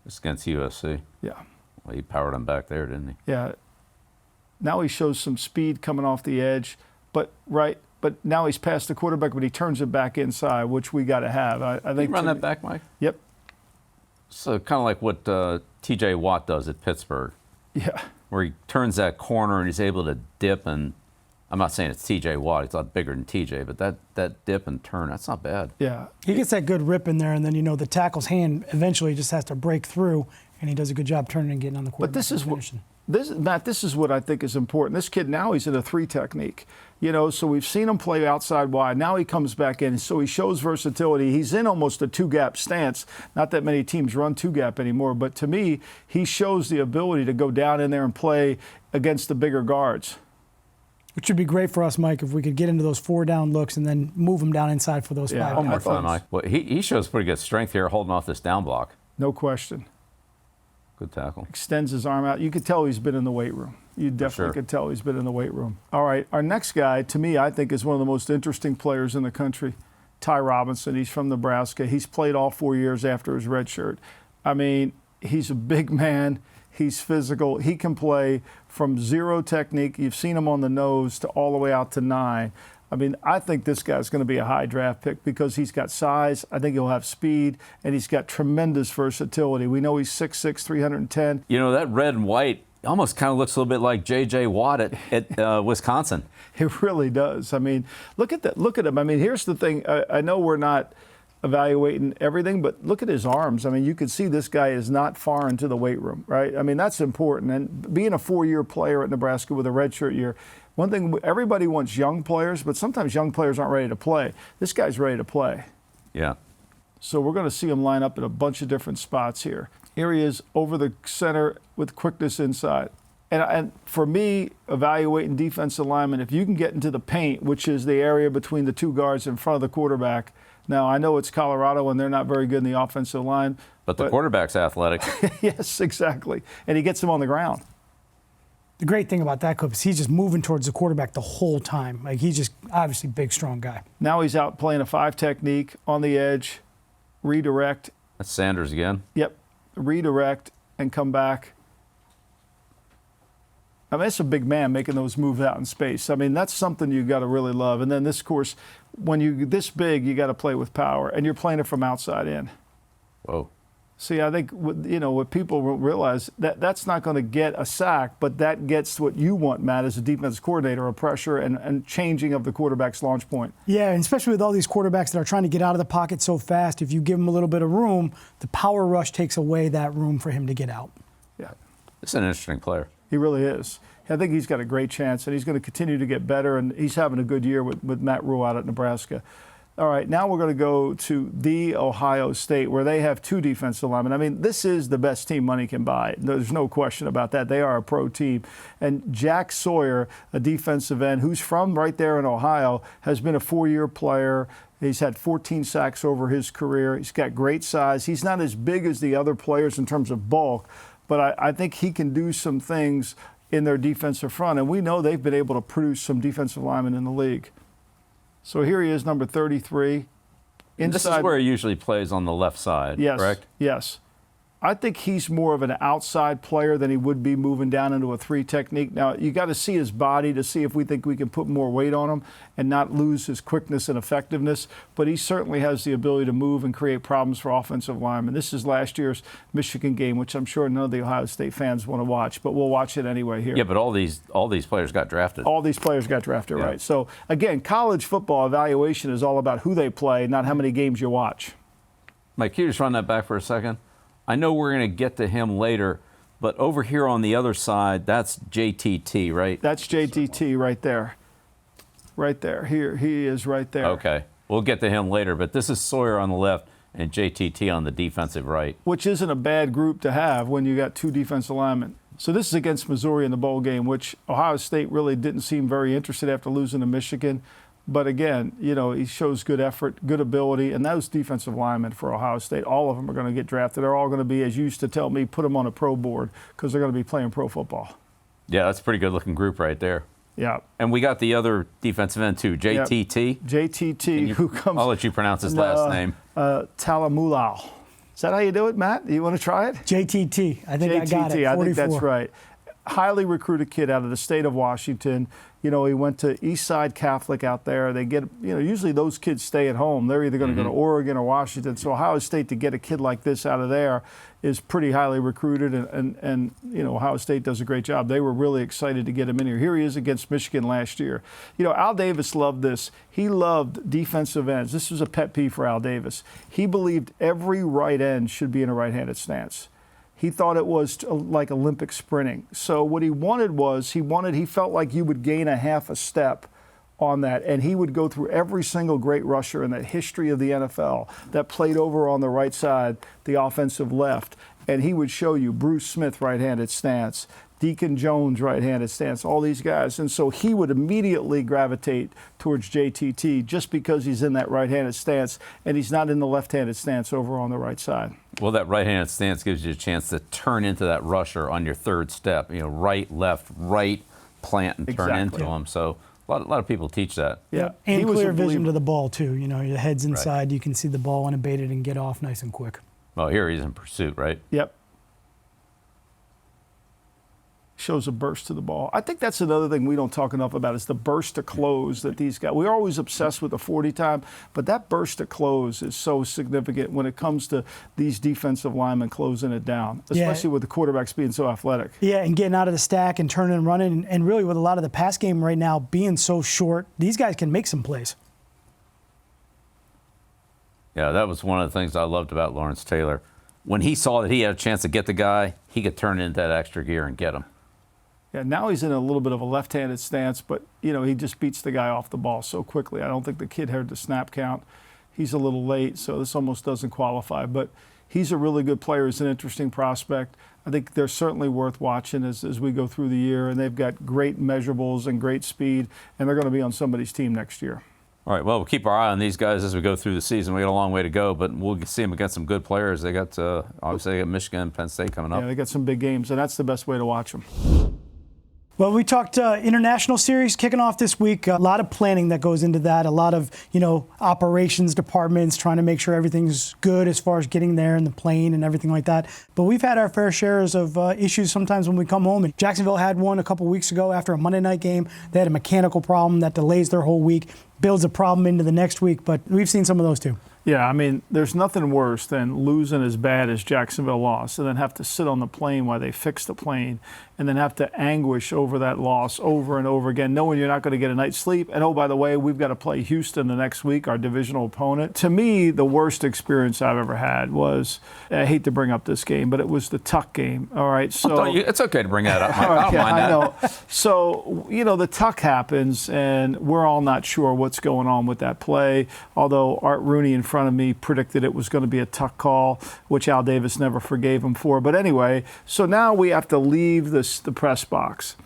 It's against USC. Yeah. Well, he powered him back there, didn't he? Yeah. Now he shows some speed coming off the edge, but now he's past the quarterback, but he turns it back inside, which we got to have. I think. Run that back, Mike? Yep. So kind of like what T.J. Watt does at Pittsburgh. Yeah. Where he turns that corner and he's able to dip, and I'm not saying it's T.J. Watt. He's a lot bigger than T.J., but that dip and turn, that's not bad. Yeah. He gets that good rip in there, and then, the tackle's hand eventually just has to break through, and he does a good job turning and getting on the quarterback. But this is what Matt, this is what I think is important. This kid now, he's in a 3 technique. So we've seen him play outside wide. Now he comes back in, so he shows versatility. He's in almost a 2-gap stance. Not that many teams run 2-gap anymore, but to me, he shows the ability to go down in there and play against the bigger guards. Which would be great for us, Mike, if we could get into those 4-down looks and then move them down inside for those 5. One more time, Mike. Well, he shows pretty good strength here holding off this down block. No question. Good tackle. Extends his arm out. You could tell he's been in the weight room. You definitely could tell he's been in the weight room. All right, our next guy, to me, I think is one of the most interesting players in the country, Ty Robinson. He's from Nebraska. He's played all 4 years after his red shirt. I mean, he's a big man. He's physical. He can play from 0 technique. You've seen him on the nose to all the way out to 9. I mean, I think this guy's going to be a high draft pick because he's got size. I think he'll have speed, and he's got tremendous versatility. We know he's 6'6", 310. That red and white almost kind of looks a little bit like J.J. Watt at Wisconsin. It really does. I mean, look at that. Look at him. I mean, here's the thing. I know we're not evaluating everything, but look at his arms. I mean, you can see this guy is not far into the weight room, right? I mean, that's important. And being a 4-year player at Nebraska with a redshirt year, one thing, everybody wants young players, but sometimes young players aren't ready to play. This guy's ready to play. Yeah. So we're going to see him line up in a bunch of different spots here. Here he is over the center with quickness inside. And for me, evaluating defensive linemen, if you can get into the paint, which is the area between the 2 guards in front of the quarterback. Now, I know it's Colorado and they're not very good in the offensive line. But the quarterback's athletic. Yes, exactly. And he gets him on the ground. The great thing about that clip is he's just moving towards the quarterback the whole time. Like, he's just obviously big, strong guy. Now he's out playing a 5 technique on the edge, redirect. That's Sanders again. Yep, redirect and come back. I mean, it's a big man making those moves out in space. I mean, that's something you got to really love. And then this course, when you're this big, you got to play with power, and you're playing it from outside in. Whoa. See, I think what people realize that's not going to get a sack, but that gets what you want, Matt, as a defensive coordinator, a pressure and changing of the quarterback's launch point. Yeah, and especially with all these quarterbacks that are trying to get out of the pocket so fast, if you give him a little bit of room, the power rush takes away that room for him to get out. Yeah, It's an interesting player. he really is. I think he's got a great chance, and he's going to continue to get better, and he's having a good year with Matt Rule out at Nebraska. All right, now we're going to go to the Ohio State, where they have 2 defensive linemen. I mean, this is the best team money can buy. There's no question about that. They are a pro team. And Jack Sawyer, a defensive end who's from right there in Ohio, has been a 4-year player. He's had 14 sacks over his career. He's got great size. He's not as big as the other players in terms of bulk, but I think he can do some things in their defensive front. And we know they've been able to produce some defensive linemen in the league. So here he is, number 33. Inside, this is where he usually plays on the left side, yes, correct? Yes. I think he's more of an outside player than he would be moving down into a 3 technique. Now, you got to see his body to see if we think we can put more weight on him and not lose his quickness and effectiveness. But he certainly has the ability to move and create problems for offensive linemen. This is last year's Michigan game, which I'm sure none of the Ohio State fans want to watch, but we'll watch it anyway here. Yeah, but all these players got drafted. All these players got drafted, yeah. Right. So, again, college football evaluation is all about who they play, not how many games you watch. Mike, can you just run that back for a second? I know we're going to get to him later, but over here on the other side, that's JTT, right? That's JTT right there. Right there. Here, he is right there. Okay. We'll get to him later, but this is Sawyer on the left and JTT on the defensive right. Which isn't a bad group to have when you got 2 defensive linemen. So this is against Missouri in the bowl game, which Ohio State really didn't seem very interested after losing to Michigan. But again, he shows good effort, good ability, and those defensive linemen for Ohio State, all of them are going to get drafted. They're all going to be, as you used to tell me, put them on a pro board because they're going to be playing pro football. Yeah, that's a pretty good-looking group right there. Yeah. And we got the other defensive end, too, JTT. Yep. JTT, who comes... I'll let you pronounce his last name. Talamulao. Is that how you do it, Matt? You want to try it? JTT. I think I got it. 44. I think that's right. Highly recruited kid out of the state of Washington. He went to Eastside Catholic out there. They get, usually those kids stay at home. They're either going to go to Oregon or Washington. So Ohio State, to get a kid like this out of there is pretty highly recruited. And Ohio State does a great job. They were really excited to get him in here. Here he is against Michigan last year. Al Davis loved this. He loved defensive ends. This was a pet peeve for Al Davis. He believed every right end should be in a right-handed stance. He thought it was like Olympic sprinting. So what he wanted was, he felt like you would gain a half a step on that, and he would go through every single great rusher in the history of the NFL that played over on the right side, the offensive left, and he would show you Bruce Smith right-handed stance, Deacon Jones right-handed stance, all these guys. And so he would immediately gravitate towards JTT just because he's in that right-handed stance and he's not in the left-handed stance over on the right side. Well, that right-handed stance gives you a chance to turn into that rusher on your third step. Right, left, right, plant, and turn into him. So a lot of people teach that. Yeah, and clear vision to the ball, too. Your head's inside. Right. You can see the ball unabated and get off nice and quick. Oh, here he's in pursuit, right? Yep. Shows a burst to the ball. I think that's another thing we don't talk enough about is the burst to close that these guys. We're always obsessed with the 40 time, but that burst to close is so significant when it comes to these defensive linemen closing it down, especially with the quarterbacks being so athletic. Yeah, and getting out of the stack and turning and running, and really with a lot of the pass game right now being so short, these guys can make some plays. Yeah, that was one of the things I loved about Lawrence Taylor. When he saw that he had a chance to get the guy, he could turn into that extra gear and get him. Yeah, now he's in a little bit of a left-handed stance, but, he just beats the guy off the ball so quickly. I don't think the kid heard the snap count. He's a little late, so this almost doesn't qualify. But he's a really good player. He's an interesting prospect. I think they're certainly worth watching as we go through the year, and they've got great measurables and great speed, and they're going to be on somebody's team next year. All right, well, we'll keep our eye on these guys as we go through the season. We got a long way to go, but we'll see them against some good players. They got, obviously, they got Michigan and Penn State coming up. Yeah, they got some big games, and that's the best way to watch them. Well, we talked international series kicking off this week. A lot of planning that goes into that. A lot of, operations departments trying to make sure everything's good as far as getting there and the plane and everything like that. But we've had our fair shares of issues sometimes when we come home. And Jacksonville had one a couple weeks ago after a Monday night game. They had a mechanical problem that delays their whole week, builds a problem into the next week. But we've seen some of those too. Yeah, I mean, there's nothing worse than losing as bad as Jacksonville lost and then have to sit on the plane while they fix the plane and then have to anguish over that loss over and over again, knowing you're not going to get a night's sleep. And oh, by the way, we've got to play Houston the next week, our divisional opponent. To me, the worst experience I've ever had was, I hate to bring up this game, but it was the Tuck game. All right, so it's okay to bring that up, Mike. I don't mind that. I know. So, the Tuck happens, and we're all not sure what's going on with that play, although Art Rooney in front of me predicted it was going to be a Tuck call, which Al Davis never forgave him for. But anyway, so now we have to leave the press box.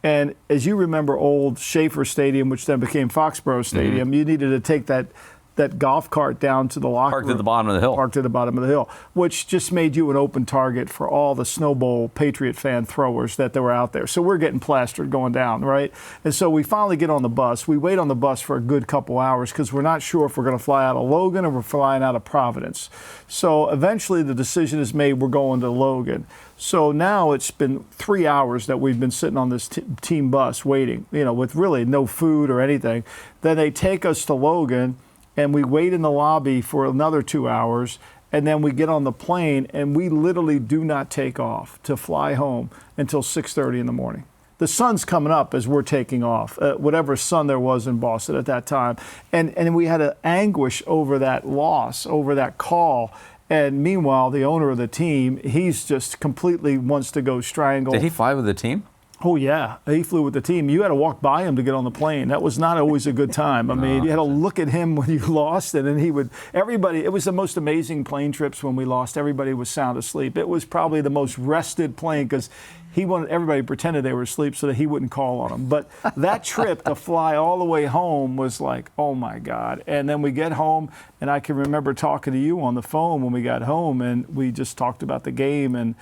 And as you remember old Schaefer Stadium, which then became Foxborough Stadium, you needed to take that golf cart down to the locker room. Parked at the bottom of the hill. Parked at the bottom of the hill, which just made you an open target for all the Snow Bowl Patriot fan throwers that were out there. So we're getting plastered going down, right? And so we finally get on the bus. We wait on the bus for a good couple hours because we're not sure if we're going to fly out of Logan or we're flying out of Providence. So eventually the decision is made, we're going to Logan. So now it's been 3 hours that we've been sitting on this team bus waiting, with really no food or anything. Then they take us to Logan, and we wait in the lobby for another 2 hours, and then we get on the plane, and we literally do not take off to fly home until 6:30 in the morning. The sun's coming up as we're taking off, whatever sun there was in Boston at that time. And we had an anguish over that loss, over that call. And meanwhile, the owner of the team, he's just completely wants to go strangle. Did he fly with the team? Oh, yeah. He flew with the team. You had to walk by him to get on the plane. That was not always a good time. I mean, you had to look at him when you lost, and then it was the most amazing plane trips when we lost. Everybody was sound asleep. It was probably the most rested plane because he wanted everybody pretended they were asleep so that he wouldn't call on them. But that trip to fly all the way home was like, oh, my God. And then we get home, and I can remember talking to you on the phone when we got home, and we just talked about the game, and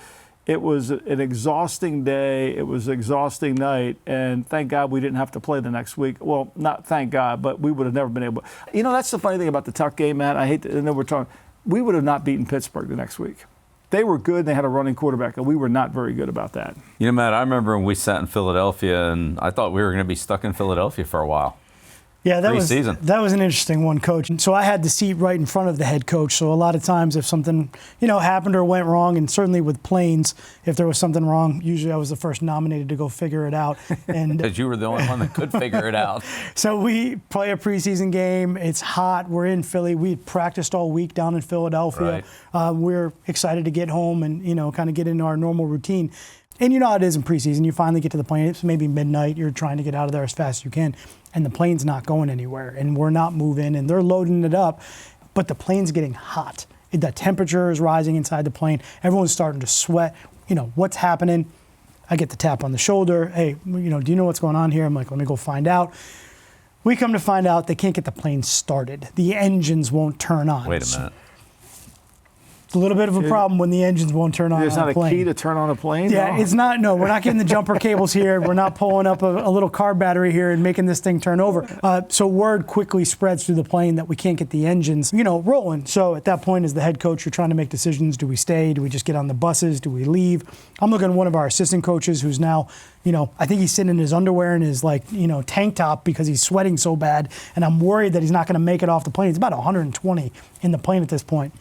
it was an exhausting day. It was an exhausting night. And thank God we didn't have to play the next week. Well, not thank God, but we would have never been able. That's the funny thing about the Tuck game, Matt. I know we're talking. We would have not beaten Pittsburgh the next week. They were good, and they had a running quarterback, and we were not very good about that. Matt, I remember when we sat in Philadelphia, and I thought we were going to be stuck in Philadelphia for a while. Yeah, that was an interesting one, Coach. And so I had the seat right in front of the head coach. So a lot of times if something, happened or went wrong, and certainly with planes, if there was something wrong, usually I was the first nominated to go figure it out. And because you were the only one that could figure it out. So we play a preseason game. It's hot. We're in Philly. We practiced all week down in Philadelphia. Right. We're excited to get home and, kind of get into our normal routine. And you know how it is in preseason. You finally get to the plane. It's maybe midnight. You're trying to get out of there as fast as you can. And the plane's not going anywhere. And we're not moving. And they're loading it up. But the plane's getting hot. The temperature is rising inside the plane. Everyone's starting to sweat. What's happening? I get the tap on the shoulder. Hey, do you know what's going on here? I'm like, let me go find out. We come to find out they can't get the plane started. The engines won't turn on. Wait a minute. It's a little bit of a problem when the engines won't turn on. There's not a key to turn on a plane? Yeah, no. It's not. No, we're not getting the jumper cables here. We're not pulling up a little car battery here and making this thing turn over. So word quickly spreads through the plane that we can't get the engines, rolling. So at that point, as the head coach, you're trying to make decisions. Do we stay? Do we just get on the buses? Do we leave? I'm looking at one of our assistant coaches who's now, I think he's sitting in his underwear and his tank top because he's sweating so bad. And I'm worried that he's not going to make it off the plane. It's about 120 in the plane at this point.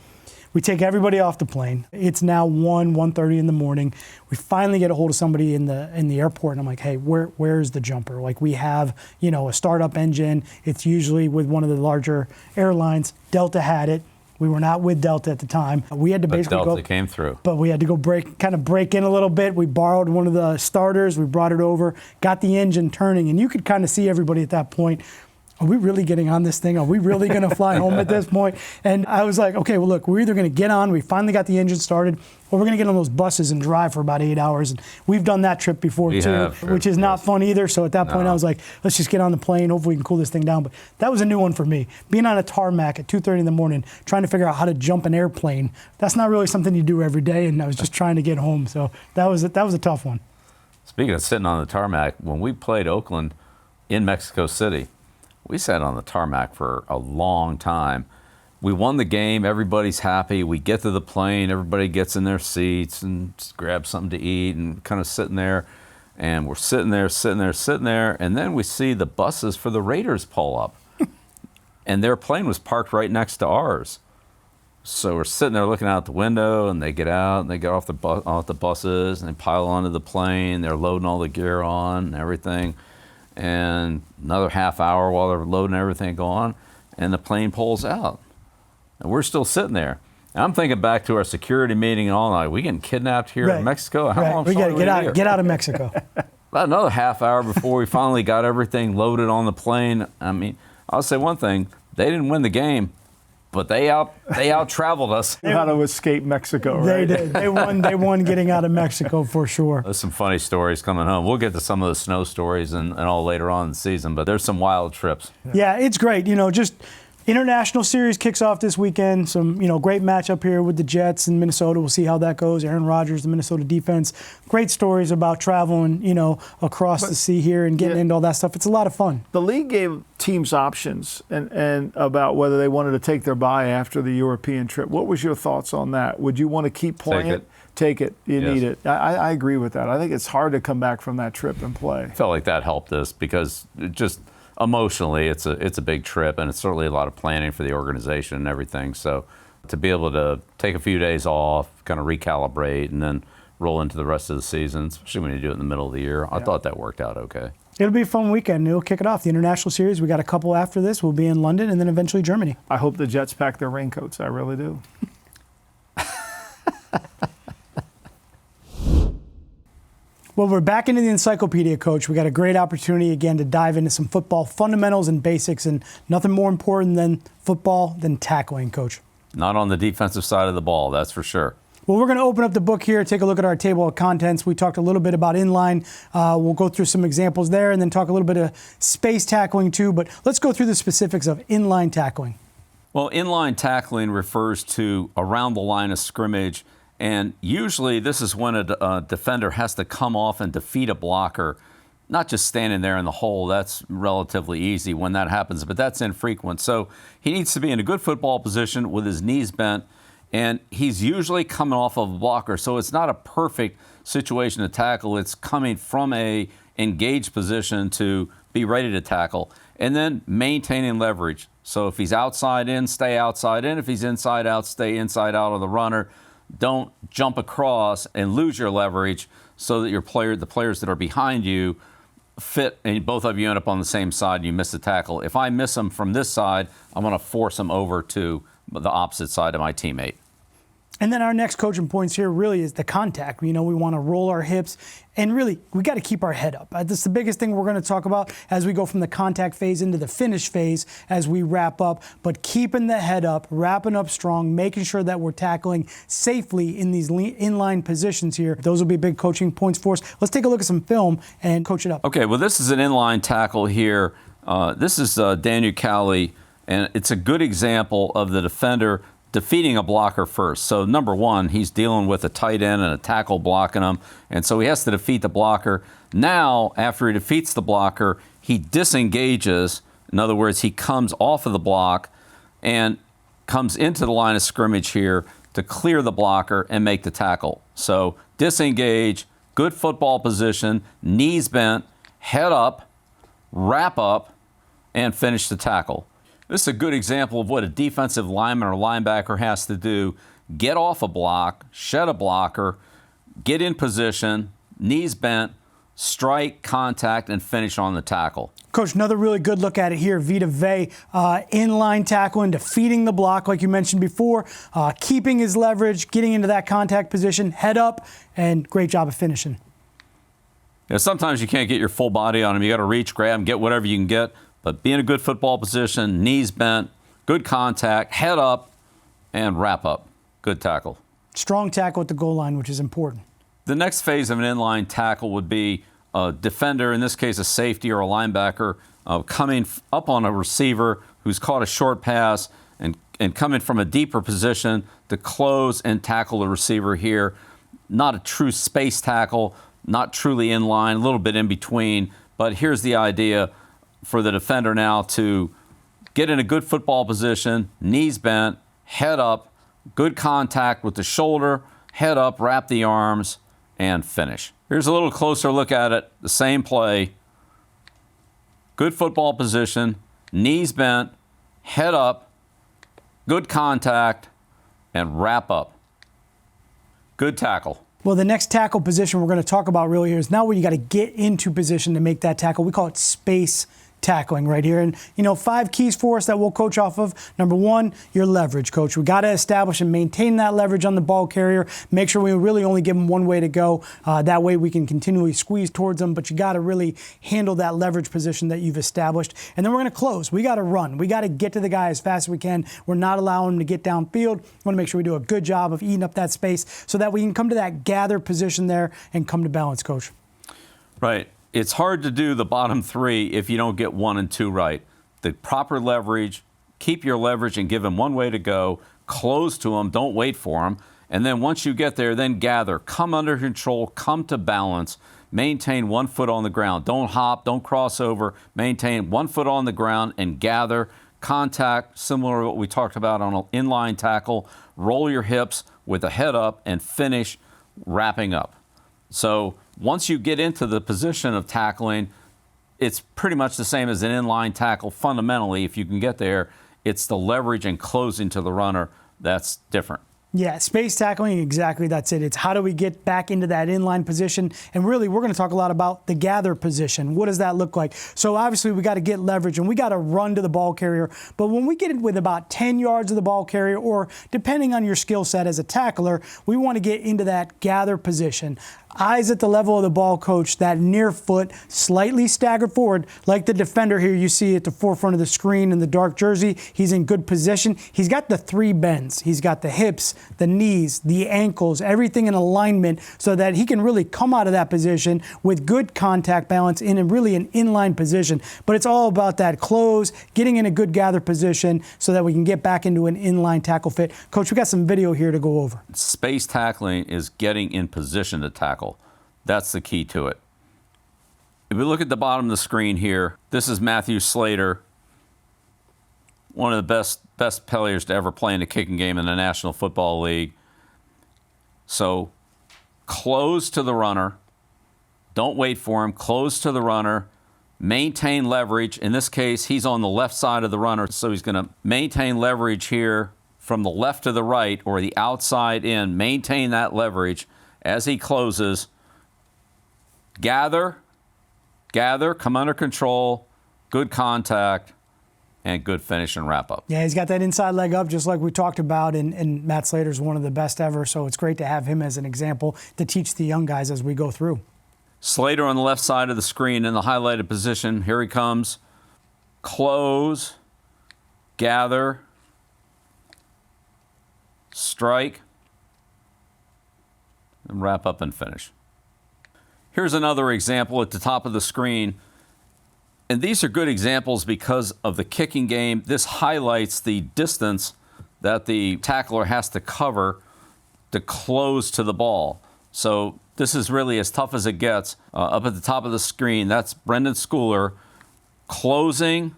We take everybody off the plane. It's now 1:30 in the morning. We finally get a hold of somebody in the airport, and I'm like, hey, where's the jumper? Like, we have, a startup engine. It's usually with one of the larger airlines. Delta had it. We were not with Delta at the time. We had to basically Delta came through. But we had to go break in a little bit. We borrowed one of the starters. We brought it over, got the engine turning, and you could kind of see everybody at that point. Are we really getting on this thing? Are we really going to fly home at this point? And I was like, okay, well, look, we're either going to get on, we finally got the engine started, or we're going to get on those buses and drive for about 8 hours. And we've done that trip before, which is not fun either. So at that point, I was like, let's just get on the plane. Hopefully we can cool this thing down. But that was a new one for me. Being on a tarmac at 2:30 in the morning, trying to figure out how to jump an airplane, that's not really something you do every day. And I was just trying to get home. So that was a tough one. Speaking of sitting on the tarmac, when we played Oakland in Mexico City, we sat on the tarmac for a long time. We won the game. Everybody's happy. We get to the plane. Everybody gets in their seats and grabs something to eat and kind of sitting there. And we're sitting there. And then we see the buses for the Raiders pull up. And their plane was parked right next to ours. So we're sitting there looking out the window, and they get out, and they get off the buses, and they pile onto the plane. They're loading all the gear on and everything. And another half hour while they're loading everything on, and the plane pulls out. And we're still sitting there. And I'm thinking back to our security meeting and all night. We getting kidnapped here in Mexico? How long? We got to get out of Mexico. About another half hour before we finally got everything loaded on the plane. I mean, I'll say one thing: they didn't win the game, but they out traveled us. How to escape Mexico, right? They did. They won getting out of Mexico for sure. There's some funny stories coming home. We'll get to some of the snow stories and all later on in the season, but there's some wild trips. Yeah, it's great. Just International Series kicks off this weekend. Some, great matchup here with the Jets in Minnesota. We'll see how that goes. Aaron Rodgers, the Minnesota defense. Great stories about traveling, across the sea here and getting into all that stuff. It's a lot of fun. The league gave teams options and about whether they wanted to take their bye after the European trip. What was your thoughts on that? Would you want to keep playing it? Take it. You need it. I agree with that. I think it's hard to come back from that trip and play. I felt like that helped us because it just emotionally, it's a big trip, and it's certainly a lot of planning for the organization and everything. So to be able to take a few days off, kind of recalibrate, and then roll into the rest of the season, especially when you do it in the middle of the year, I thought that worked out okay. It'll be a fun weekend. It'll kick it off. The International Series, we got a couple after this. We'll be in London and then eventually Germany. I hope the Jets pack their raincoats. I really do. Well, we're back into the encyclopedia, Coach. We got a great opportunity again to dive into some football fundamentals and basics, and nothing more important than football than tackling, Coach. Not on the defensive side of the ball, that's for sure. Well, we're going to open up the book here, take a look at our table of contents. We talked a little bit about inline. We'll go through some examples there and then talk a little bit of space tackling too, but let's go through the specifics of inline tackling. Well, inline tackling refers to around the line of scrimmage. And usually this is when a defender has to come off and defeat a blocker, not just standing there in the hole. That's relatively easy when that happens, but that's infrequent. So he needs to be in a good football position with his knees bent, and he's usually coming off of a blocker. So it's not a perfect situation to tackle. It's coming from a engaged position to be ready to tackle, and then maintaining leverage. So if he's outside in, stay outside in. If he's inside out, stay inside out of the runner. Don't jump across and lose your leverage so that the players that are behind you fit and both of you end up on the same side and you miss the tackle. If I miss them from this side, I'm going to force them over to the opposite side of my teammate. And then our next coaching points here really is the contact. We want to roll our hips, and really, we got to keep our head up. That's the biggest thing we're going to talk about as we go from the contact phase into the finish phase as we wrap up. But keeping the head up, wrapping up strong, making sure that we're tackling safely in these inline positions here. Those will be big coaching points for us. Let's take a look at some film and coach it up. Okay, well, this is an inline tackle here. This is Daniel Cowley, and it's a good example of the defender defeating a blocker first. So number one, he's dealing with a tight end and a tackle blocking him, and so he has to defeat the blocker. Now, after he defeats the blocker, he disengages. In other words, he comes off of the block and comes into the line of scrimmage here to clear the blocker and make the tackle. So disengage, good football position, knees bent, head up, wrap up, and finish the tackle. This is a good example of what a defensive lineman or linebacker has to do. Get off a block, shed a blocker, get in position, knees bent, strike, contact, and finish on the tackle. Coach, another really good look at it here. Vita Vea, inline tackling, defeating the block like you mentioned before, keeping his leverage, getting into that contact position, head up, and great job of finishing. Yeah, sometimes you can't get your full body on him. You got to reach, grab him, get whatever you can get. But be in a good football position, knees bent, good contact, head up, and wrap up. Good tackle. Strong tackle at the goal line, which is important. The next phase of an inline tackle would be a defender, in this case a safety or a linebacker, coming up on a receiver who's caught a short pass and coming from a deeper position to close and tackle the receiver here. Not a true space tackle, not truly in line, a little bit in between. But here's the idea for the defender now to get in a good football position, knees bent, head up, good contact with the shoulder, head up, wrap the arms, and finish. Here's a little closer look at it. The same play. Good football position, knees bent, head up, good contact, and wrap up. Good tackle. Well, the next tackle position we're going to talk about really here is now where you got to get into position to make that tackle. We call it space tackling right here. And, 5 keys for us that we'll coach off of. Number 1, your leverage, coach. We got to establish and maintain that leverage on the ball carrier. Make sure we really only give them one way to go. That way we can continually squeeze towards them, but you got to really handle that leverage position that you've established. And then we're going to close. We got to run. We got to get to the guy as fast as we can. We're not allowing him to get downfield. We want to make sure we do a good job of eating up that space so that we can come to that gather position there and come to balance, coach. Right. It's hard to do the bottom 3 if you don't get 1 and 2 right. The proper leverage, keep your leverage and give him one way to go, close to him, don't wait for him. And then once you get there, then gather, come under control, come to balance, maintain 1 foot on the ground. Don't hop, don't cross over, maintain 1 foot on the ground and gather, contact, similar to what we talked about on an inline tackle, roll your hips with a head up and finish wrapping up. So once you get into the position of tackling, it's pretty much the same as an inline tackle. Fundamentally, if you can get there, it's the leverage and closing to the runner that's different. Yeah, space tackling, exactly, that's it. It's how do we get back into that inline position? And really, we're going to talk a lot about the gather position. What does that look like? So obviously, we got to get leverage, and we got to run to the ball carrier. But when we get it with about 10 yards of the ball carrier, or depending on your skill set as a tackler, we want to get into that gather position. Eyes at the level of the ball, coach, that near foot slightly staggered forward, like the defender here you see at the forefront of the screen in the dark jersey. He's in good position. He's got the 3 bends. He's got the hips, the knees, the ankles, everything in alignment so that he can really come out of that position with good contact balance in really an inline position. But it's all about that close, getting in a good gather position so that we can get back into an inline tackle fit. Coach, we got some video here to go over. Space tackling is getting in position to tackle. That's the key to it. If we look at the bottom of the screen here, this is Matthew Slater, one of the best players to ever play in the kicking game in the National Football League. So close to the runner. Don't wait for him. Close to the runner. Maintain leverage. In this case, he's on the left side of the runner, so he's going to maintain leverage here from the left to the right or the outside in. Maintain that leverage as he closes. Gather, come under control, good contact, and good finish and wrap up. Yeah, he's got that inside leg up just like we talked about, and Matt Slater's one of the best ever, so it's great to have him as an example to teach the young guys as we go through. Slater on the left side of the screen in the highlighted position. Here he comes. Close, gather, strike, and wrap up and finish. Here's another example at the top of the screen. And these are good examples because of the kicking game. This highlights the distance that the tackler has to cover to close to the ball. So this is really as tough as it gets. Up at the top of the screen, that's Brendan Schooler closing,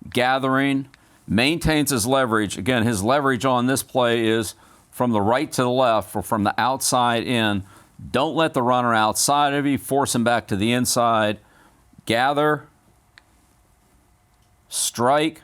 gathering, maintains his leverage. Again, his leverage on this play is from the right to the left or from the outside in. Don't let the runner outside of you. Force him back to the inside. Gather, strike,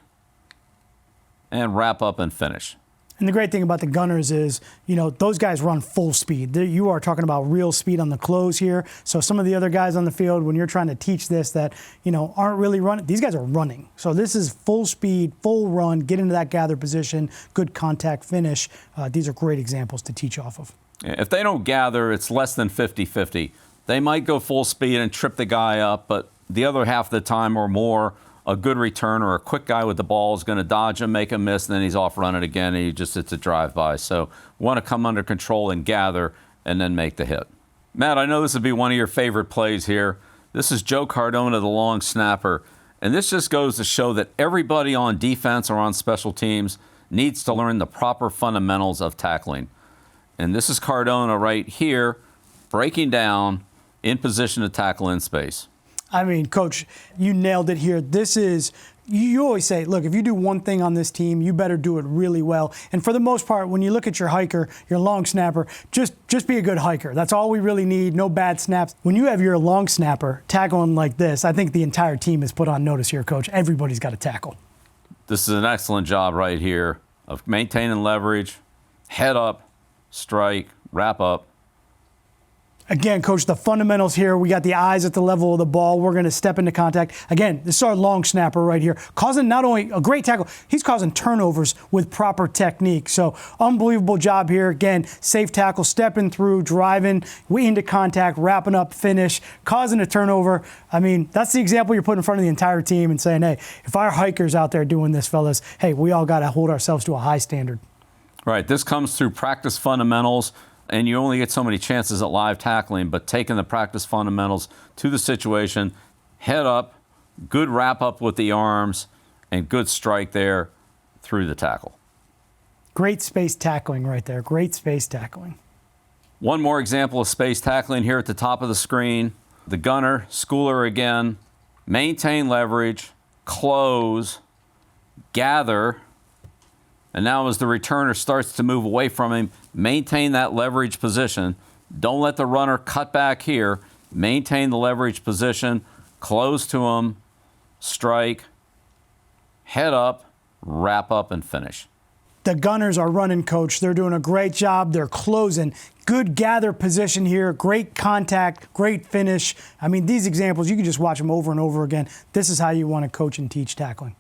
and wrap up and finish. And the great thing about the Gunners is, those guys run full speed. You are talking about real speed on the close here. So some of the other guys on the field, when you're trying to teach this that, aren't really running, these guys are running. So this is full speed, full run, get into that gather position, good contact finish. These are great examples to teach off of. If they don't gather, it's less than 50-50. They might go full speed and trip the guy up, but the other half of the time or more, a good return or a quick guy with the ball is going to dodge him, make him miss, and then he's off running again, and it's a drive-by. So want to come under control and gather and then make the hit. Matt, I know this would be one of your favorite plays here. This is Joe Cardona, the long snapper. And this just goes to show that everybody on defense or on special teams needs to learn the proper fundamentals of tackling. And this is Cardona right here, breaking down, in position to tackle in space. I mean, Coach, you nailed it here. This is, you always say, look, if you do one thing on this team, you better do it really well. And for the most part, when you look at your hiker, your long snapper, just be a good hiker. That's all we really need, no bad snaps. When you have your long snapper tackling like this, I think the entire team is put on notice here, Coach. Everybody's got to tackle. This is an excellent job right here of maintaining leverage, head up, strike, wrap up. Again, Coach, the fundamentals here. We got the eyes at the level of the ball. We're going to step into contact. Again, this is our long snapper right here, causing not only a great tackle, he's causing turnovers with proper technique. So unbelievable job here. Again, safe tackle, stepping through, driving, into contact, wrapping up, finish, causing a turnover. I mean, that's the example you're putting in front of the entire team and saying, hey, if our hikers out there doing this, fellas, hey, we all got to hold ourselves to a high standard. Right. This comes through practice fundamentals. And you only get so many chances at live tackling, but taking the practice fundamentals to the situation, head up, good wrap up with the arms, and good strike there through the tackle. Great space tackling right there. Great space tackling. One more example of space tackling here at the top of the screen. The gunner, schooler again, maintain leverage, close, gather, and now as the returner starts to move away from him, maintain that leverage position. Don't let the runner cut back here. Maintain the leverage position, close to him, strike, head up, wrap up, and finish. The gunners are running, Coach. They're doing a great job. They're closing. Good gather position here. Great contact, great finish. I mean, these examples, you can just watch them over and over again. This is how you want to coach and teach tackling.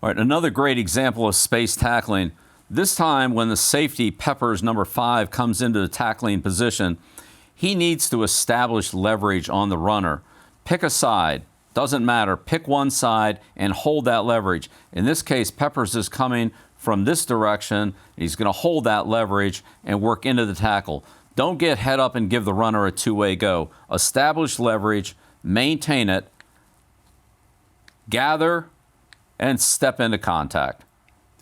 All right, another great example of space tackling. This time when the safety, Peppers, number 5, comes into the tackling position, he needs to establish leverage on the runner. Pick a side. Doesn't matter. Pick one side and hold that leverage. In this case, Peppers is coming from this direction. He's going to hold that leverage and work into the tackle. Don't get head up and give the runner a two-way go. Establish leverage, maintain it, gather, and step into contact.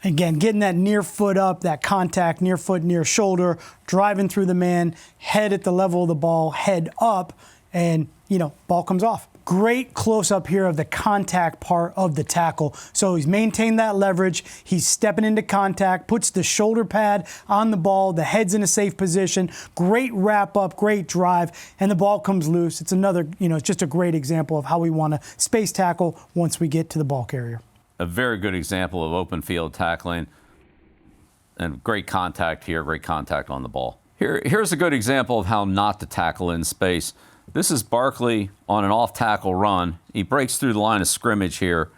Again, getting that near foot up, that contact, near foot, near shoulder, driving through the man, head at the level of the ball, head up, and, ball comes off. Great close-up here of the contact part of the tackle. So he's maintained that leverage. He's stepping into contact, puts the shoulder pad on the ball. The head's in a safe position. Great wrap-up, great drive, and the ball comes loose. It's another, it's just a great example of how we want to space tackle once we get to the ball carrier. A very good example of open field tackling, and great contact here, great contact on the ball. Here's a good example of how not to tackle in space. This is Barkley on an off-tackle run. He breaks through the line of scrimmage here.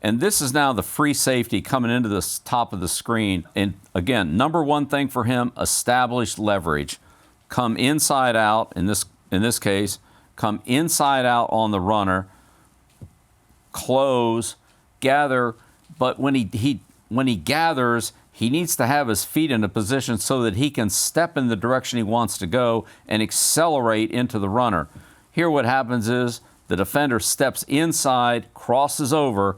And this is now the free safety coming into the top of the screen. And again, number one thing for him, establish leverage. Come inside out, in this case, come inside out on the runner, close, gather, but when he gathers, he needs to have his feet in a position so that he can step in the direction he wants to go and accelerate into the runner. Here what happens is the defender steps inside, crosses over,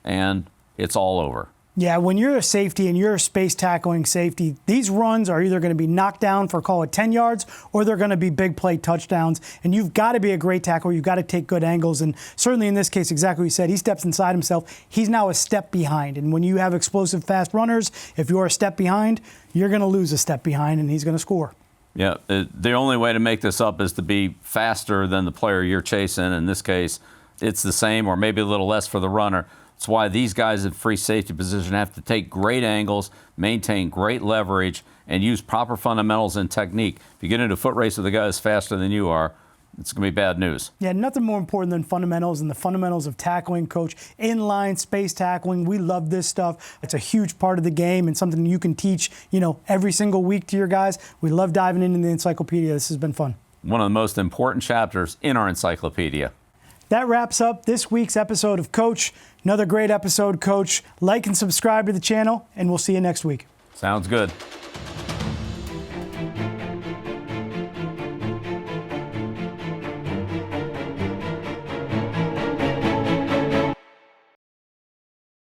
and it's all over. Yeah, when you're a safety and you're a space tackling safety, these runs are either going to be knocked down for, call it 10 yards, or they're going to be big play touchdowns. And you've got to be a great tackler. You've got to take good angles. And certainly in this case, exactly what you said, he steps inside himself. He's now a step behind. And when you have explosive, fast runners, if you're a step behind, you're going to lose a step behind, and he's going to score. Yeah, the only way to make this up is to be faster than the player you're chasing. In this case, it's the same or maybe a little less for the runner. That's why these guys in free safety position have to take great angles, maintain great leverage, and use proper fundamentals and technique. If you get into a foot race with a guy that's faster than you are, it's going to be bad news. Yeah, nothing more important than fundamentals and the fundamentals of tackling, Coach. Inline space tackling, we love this stuff. It's a huge part of the game and something you can teach, every single week to your guys. We love diving into the encyclopedia. This has been fun. One of the most important chapters in our encyclopedia. That wraps up this week's episode of Coach. Another great episode, Coach. Like and subscribe to the channel, and we'll see you next week. Sounds good.